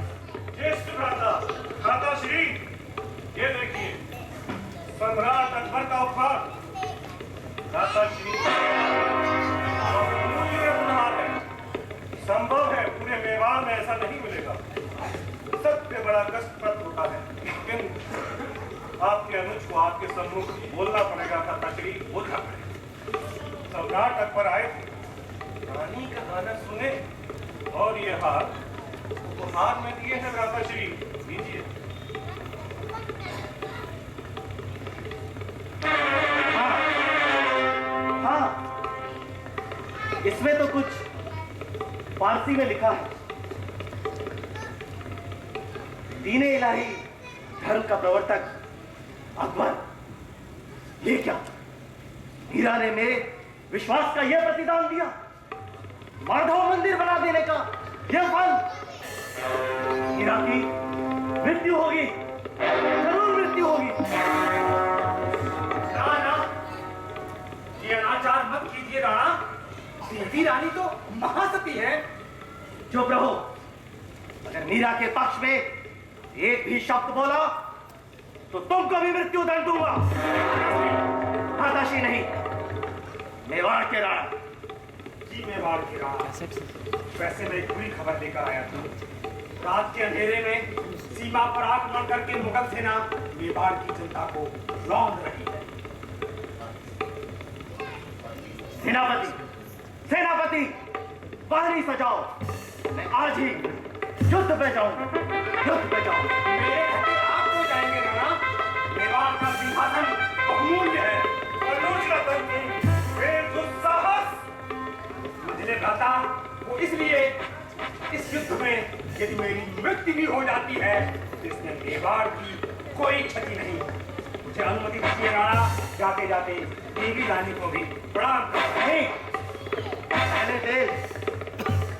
ज्येष्ठ भ्राता श्री, ये देखिए सम्राट अकबर का उपहार। भ्राता श्री, संभव है पूरे मेवाड़ में ऐसा नहीं मिलेगा। सबसे बड़ा कष्टप्रद होता है, लेकिन आपके अनुज को आपके सम्मुख बोलना पड़ेगा। भ्राता श्री, बोलना पड़ेगा। सम्राट अकबर आए थे, रानी का गाना सुने और ये हार उपहार में दिए हैं। भ्राता श्री, लीजिए। हाँ, इसमें तो कुछ फारसी में लिखा है। दीने इलाही धर्म का प्रवर्तक अकबर। ये क्या? मीरा ने मेरे विश्वास का यह प्रतिदान दिया, माधव मंदिर बना देने का यह फल। मीरा की मृत्यु होगी, जरूर मृत्यु होगी। राणा, ये अनाचार मत कीजिए राणा। देवी रानी तो महासती है। चुप रहो, अगर मीरा के पक्ष में एक भी शब्द बोला तो तुमको भी मृत्यु दंड दूंगा। हाथाशी नहीं, मेवाड़ के राणा। जी मेवाड़ के राणा, वैसे मैं एक बुरी खबर लेकर आया था। रात के अंधेरे में सीमा पर आक्रमण करके मुगल सेना मेवाड़ की जनता को लौट रही है। सेनापति, सेनापति, बाहरी सजाओ। मैं आज ही युद्ध पे जाऊं, युद्ध पे जाऊं। मेरे घर पे आग हो जाए सिंहासन बहुमूल्य है। अनुज रतन सिंह बेदुस्साहस मुझे कहता वो इसलिए इस युद्ध में यदि मेरी मृत्यु भी हो जाती है तो इसमें मेवाड़ की कोई क्षति नहीं। मुझे अनुमति दीजिए राणा, जाते जाते देवी रानी को भी प्रणाम करता नहीं, पहले देव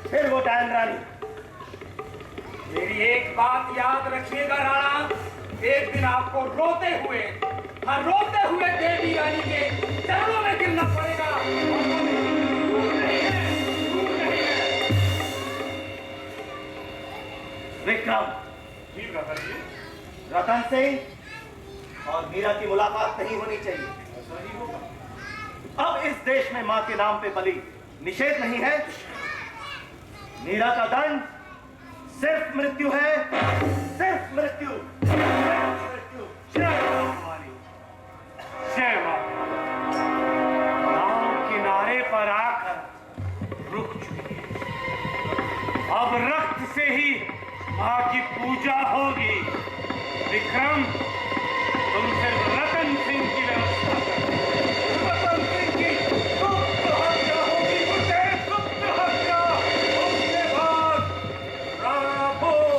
फिर वो डायन रानी। मेरी एक बात याद रखिएगा राणा, एक दिन आपको रोते हुए देवी रानी के चरणों में गिरना पड़ेगा। विक्रम, जी रतन जी। रतन सिंह और मीरा की मुलाकात नहीं होनी चाहिए। ऐसा ही होगा। अब इस देश में मां के नाम पे बलि निषेध नहीं है। मीरा का दंड सिर्फ मृत्यु है, सिर्फ मृत्यु, सिर्फ मृत्यु। जय मां भवानी, जय मां। नाव किनारे पर आकर रुक चुकी। अब रक्त से ही मां की पूजा होगी। विक्रम, तुम सिर्फ रतन सिंह की व्यवस्था करो। रतन सिंह की गुप्त हत्या होगी, गुरुदेव, गुप्त हत्या। उसके बाद राणा भोज,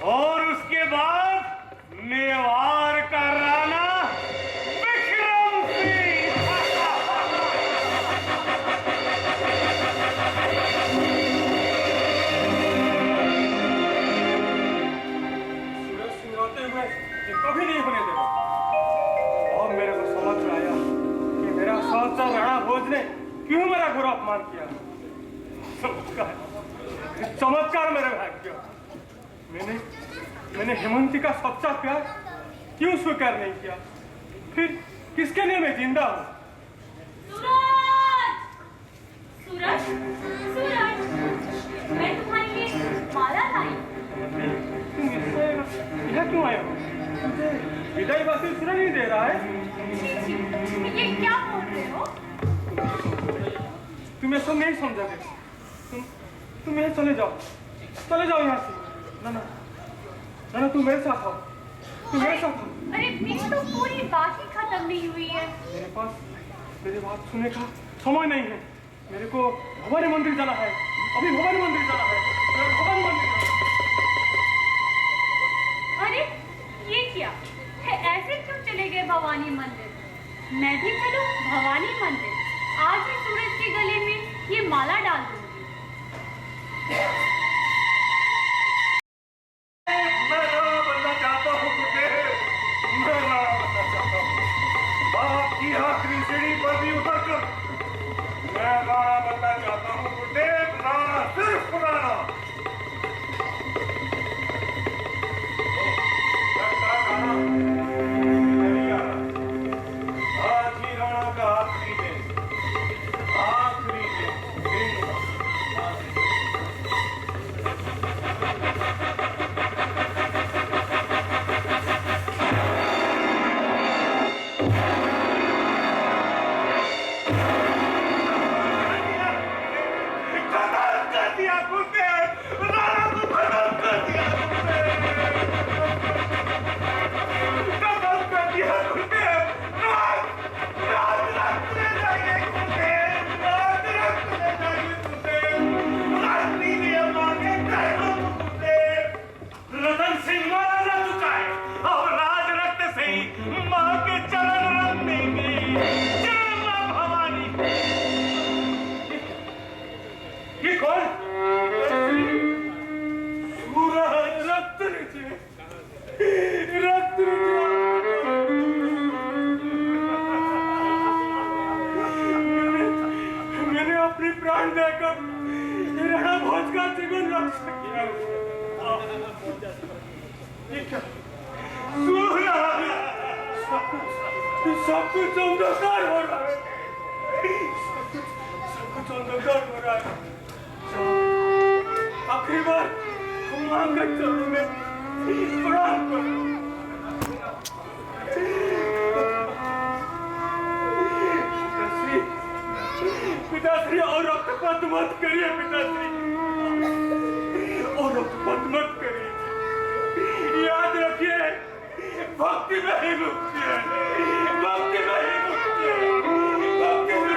और उसके बाद मेवाड़ का राणा विक्रम सिंह। सूरज सिंह रोते हुए ये कभी नहीं होने देगा। और मेरे को समझ में आया कि मेरा सहचर राणा भोज ने क्यों मेरा घोर अपमान किया। चमत्कार मेरे भाग्य। मैंने हेमंती का सच्चा प्यार क्यों स्वीकार नहीं किया? फिर किसके लिए मैं जिंदा हूँ? सूरज, सूरज, सूरज, मैं तुम्हारे लिए माला लाई। तुम इससे यह क्यों आए हो? विदाई वासी सुना नहीं दे रहा है। छी, छी, ये क्या बोल रहे हो? तुम ऐसा नहीं समझोगे। तुम यहाँ चले जाओ यहाँ से। ना तुम मेरे साथ आओ, तुम मेरे साथ आओ। अरे मेरी तो पूरी बात ही खत्म नहीं हुई है। मेरे पास मेरी बात सुनने का समय नहीं है। मेरे को भवानी मंदिर जाना है, अभी भवानी मंदिर जाना है, भवानी मंदिर। अरे ये क्या है? ऐसे क्यों चले गए भवानी मंदिर? मैं भी चलूं भवानी मंदिर। आज ही सूरज के गले में ये माला डाल दूंगी। मैं राणा बनना चाहता हूँ गुरुदेव, मैं राणा बनना चाहता हूँ। बाप की आखिरी सीढ़ी पर भी उतरकर मैं राणा बनना चाहता हूँ गुरुदेव। राणा, सिर्फ राणा। लगता है राणा नहीं आ रहा। आज ही राणा का आखिरी दिन, आखिरी दिन। रतन सिंह मारा जा चुका है और राज रक्त से ही मां के चरण रंग देंगे। जय मां भवानी। ये कौन? सूरज, रक्त नीचे, रक्त मैंने अपनी प्राण देकर राणा भोज का जीवन रक्षा किया। सब कुछ अंधकार हो रहा है, सब कुछ अंधकार हो रहा है। आखिरी बार मां के चरणों में प्रणाम करो। पिताश्री, और रक्तपात मत करिए पिताश्री, और रक्तपात मत करिए। याद रखिए भक्ति में ही मुक्ति है, भक्ति में ही मुक्ति है, भक्ति में।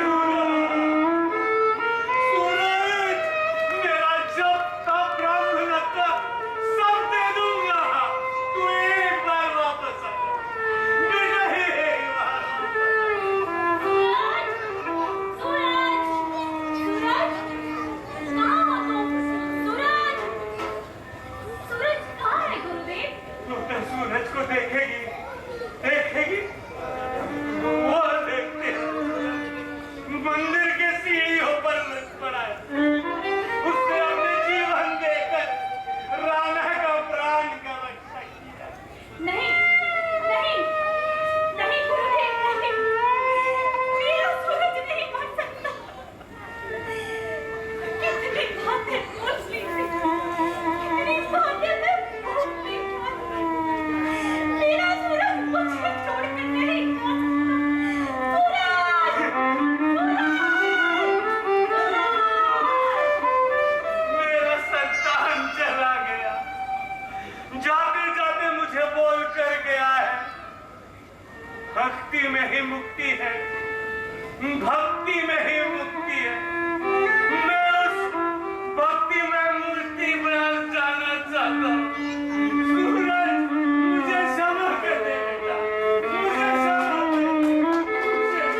सूरज, मेरा जब तब ब्राह्मणत्व सब दे दूंगा, तू एक बार वापस आ जा, नहीं एक बार सूरज को देखेगी, देखेगी, वो देखते मंदिर के सीढ़ियों पर लग पड़ा है, उसने अपने जीवन देकर राणा का प्राण का रक्षा किया। नहीं, नहीं, नहीं गुरुदेव, नहीं, मेरा सूरज नहीं बन सकता। कितनी बातें बोल ली थी, कितनी बातें मैं बोल ली थी। मेरा सूरज मुझे छोड़ कर नहीं जा सकता। मेरा संतान चला गया, जाते जाते मुझे बोल कर गया है, भक्ति में ही मुक्ति है, भक्ति में ही मुक्ति है। मैं उस भक्ति में मूर्ति बना जाना चाहता हूँ। सूरज, मुझे क्षमा कर दे बेटा, मुझे क्षमा कर दे, मुझे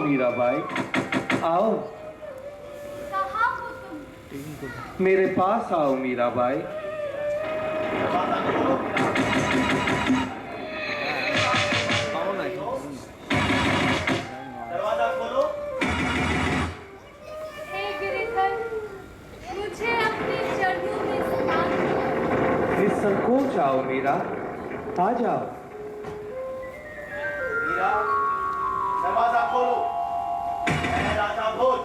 मीराबाई, आओ। कहाँ हो तुम? मेरे पास आओ मीराबाई। दरवाजा खोलो। हे गिरिधर, मुझे अपने चरणों में स्थान दो। निसंकोच आओ मीरा, आ जाओ। मीरा, दरवाजा खोलो। मैं राजा भोज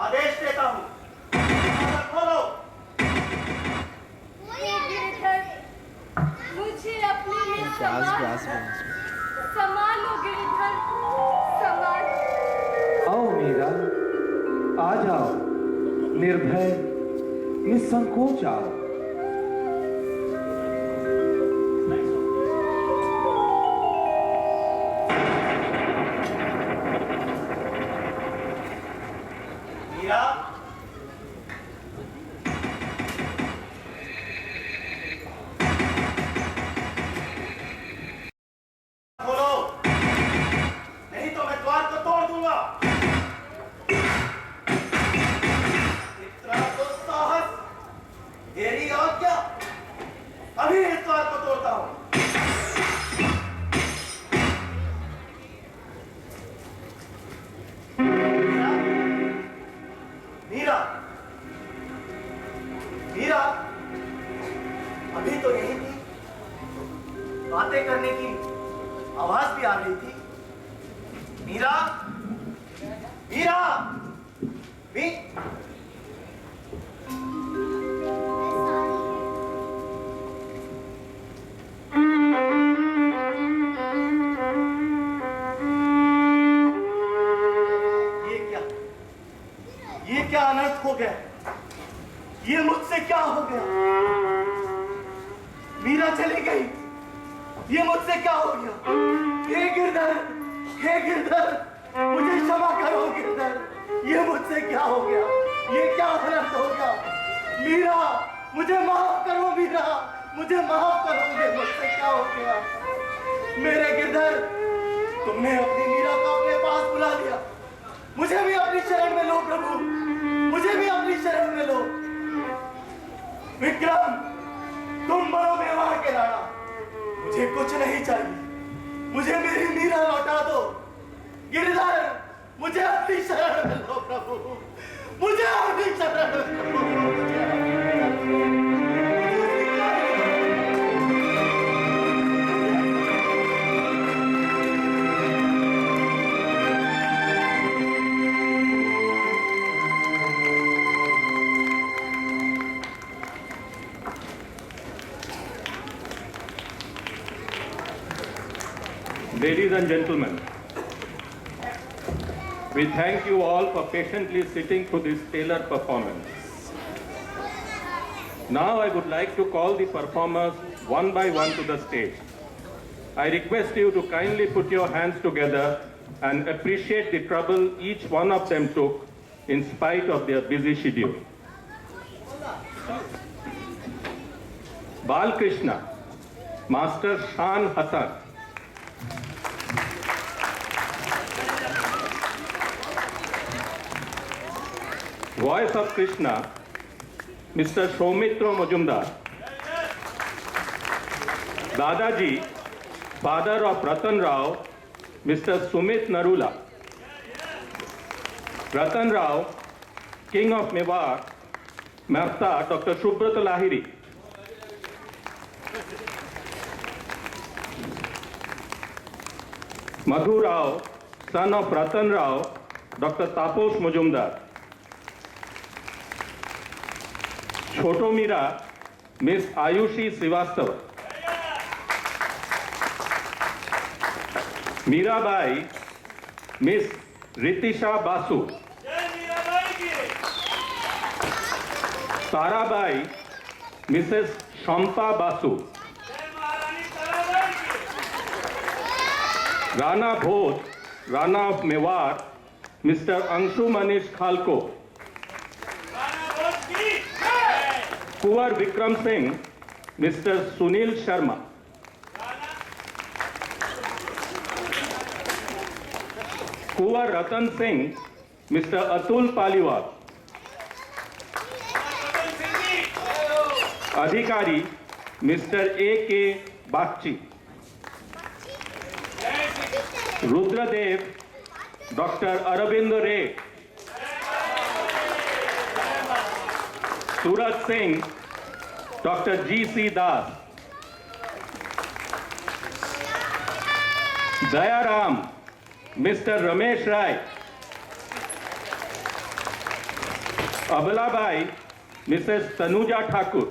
आदेश देता हूँ, दरवाजा खोलो। हे गिरिधर, मुझे अपने में संभालो गिरिधर, संभालो। आओ मीरा, आ जाओ। निर्भय निसंकोच आओ। मीरा, खोलो, नहीं तो मैं द्वार को तोड़ दूंगा। इतना तो साहस, तेरी आज्ञा, अभी इस द्वार को तोड़ता हूं। मीरा, मीरा, मीरा, अभी तो यही थी, बातें करने की आवाज भी आ रही थी। मीरा, मीरा, ये क्या अनर्थ हो गया? ये मुझसे क्या हो गया? मीरा चली गई, ये मुझसे क्या हो गया? हे गिरधर, हे गिरधर, मुझे क्षमा करो गिरधर, ये मुझसे क्या हो गया? ये क्या अनर्थ हो गया? मीरा, मुझे माफ करो मीरा, मुझे माफ करो, ये मुझसे क्या हो गया? मेरे गिरधर, तुमने अपनी मीरा को अपने पास बुला लिया, मुझे भी अपनी शरण में लो प्रभु, मुझे भी अपनी शरण में लो। विक्रम, तुम बनो मेवाड़ के राणा, मुझे कुछ नहीं चाहिए, मुझे मेरी मीरा लौटा दो। गिरधर, मुझे अपनी शरण में लो प्रभु, मुझे अपनी शरण में लो। Ladies and gentlemen, we thank you all for patiently sitting through this stellar performance. Now I would like to call the performers one by one to the stage. I request you to kindly put your hands together and appreciate the trouble each one of them took in spite of their busy schedule. Bal Krishna, Master Shan Hassan. Voice of Krishna, Mr. Soumitra Majumdar. Dadaji, father of Ratan Rao, Mr. Sumit Narula. Ratan Rao, King of Mewar, Mehta Dr. Subrat Lahiri. Madhu Rao, son of Ratan Rao, Dr. Tapos Majumdar. Chhoto Meera, miss Ayushi Srivastava. Meerabai, miss Ritisha Basu. Tarabai, Mrs Shampa Basu. Rana Bhoj, Rana of Mewar, mister Anshu Manish खालको. कुंवर विक्रम सिंह, मिस्टर सुनील शर्मा. कुंवर रतन सिंह, मिस्टर अतुल पालीवाल. अधिकारी mister A.K. Bagchi, Rudradev doctor Arvind Ray, Suraj Singh doctor G.C. Das, Dayaram mister Ramesh Rai, Ablabai Mrs Tanuja Thakur,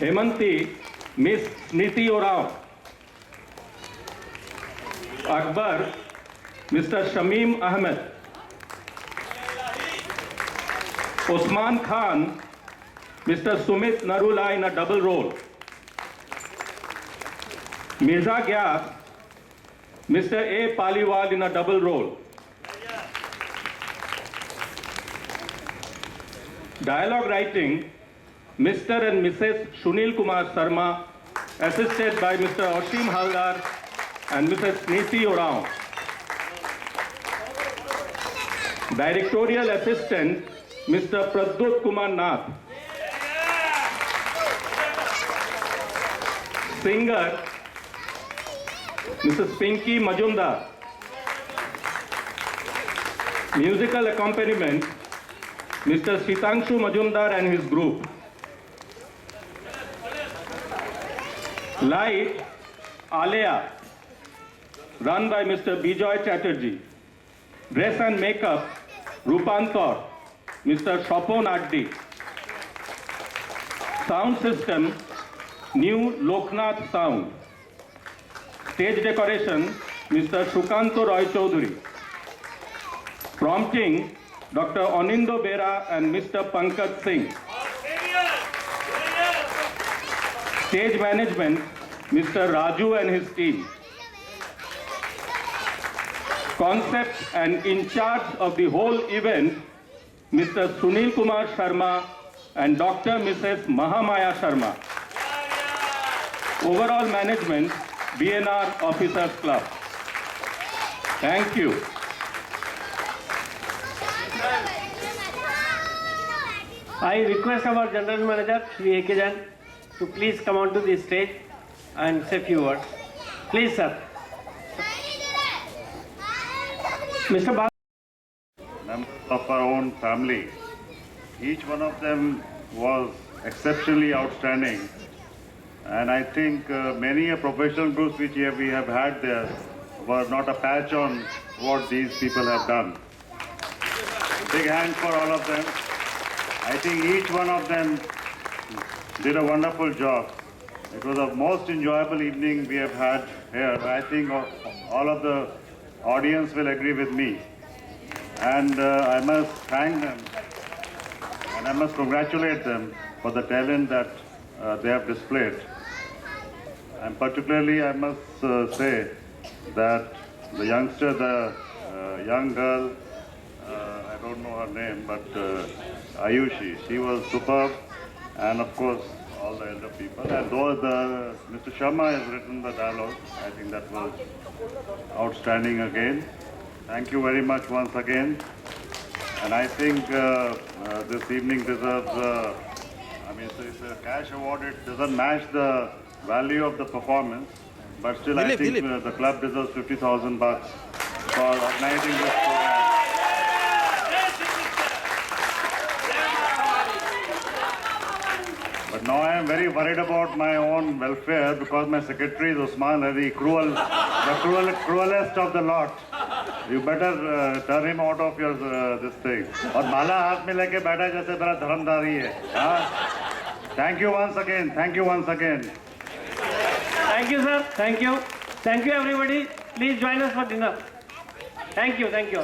Hemanti miss Smriti Oraon, Akbar mister Shamim Ahmed, Usman Khan mister Sumit Narula in a double role, Mirza Ghyas Mr. A. Paliwal in a double role. Dialogue writing, Mr. and Mrs. Sunil Kumar Sharma, assisted by Mr. Oshim Haldar and Mrs. Niti Oraon. Directorial assistant, Mr. Pradut Kumar Nath. Singer, Mrs. Pinky Majumdar. Musical accompaniment, Mr. Sitangshu Majumdar and his group. Light, Alea, run by Mr. Bijoy Chatterjee. Dress and makeup, Rupantor, Mr. Shopon Addi. Sound system, New Loknath Sound. Stage decoration, Mr. Shukanto Roy Chaudhary. Prompting, Dr. Anindo Bera and Mr. Pankaj Singh. Stage management, Mr. Raju and his team. Concept and in charge of the whole event, Mr. Sunil Kumar Sharma and Dr. Mrs. Mahamaya Sharma. Overall management, BNR Officers Club. Thank you. I request our General Manager, Shri A.K. Jain, to please come onto the stage and say a few words. Please, sir. Mr. Bal. Members of our own family. Each one of them was exceptionally outstanding. And I think many professional groups which we have had there were not a patch on what these people have done. Big hand for all of them. I think each one of them did a wonderful job. It was the most enjoyable evening we have had here. I think all of the audience will agree with me. And I must thank them and I must congratulate them for the talent that they have displayed. And particularly, I must say that the youngster, the young girl, I don't know her name, but Ayushi, she was superb, and of course, all the elder people. And though Mr. Sharma has written the dialogue, I think that was outstanding again. Thank you very much once again. And I think this evening deserves, it's a cash award. It doesn't match the value of the performance, but still I think the club deserves 50,000 bucks for organizing this program. But now I am very worried about my own welfare because my secretary is Usman Ali, the cruelest of the lot. You better turn him out of your this thing. और माला हाथ में लेके बैठा जैसे बड़ा धर्मदारी है. Thank you once again. Thank you once again. Thank you, sir. Thank you. Thank you, everybody. Please join us for dinner. Thank you. Thank you.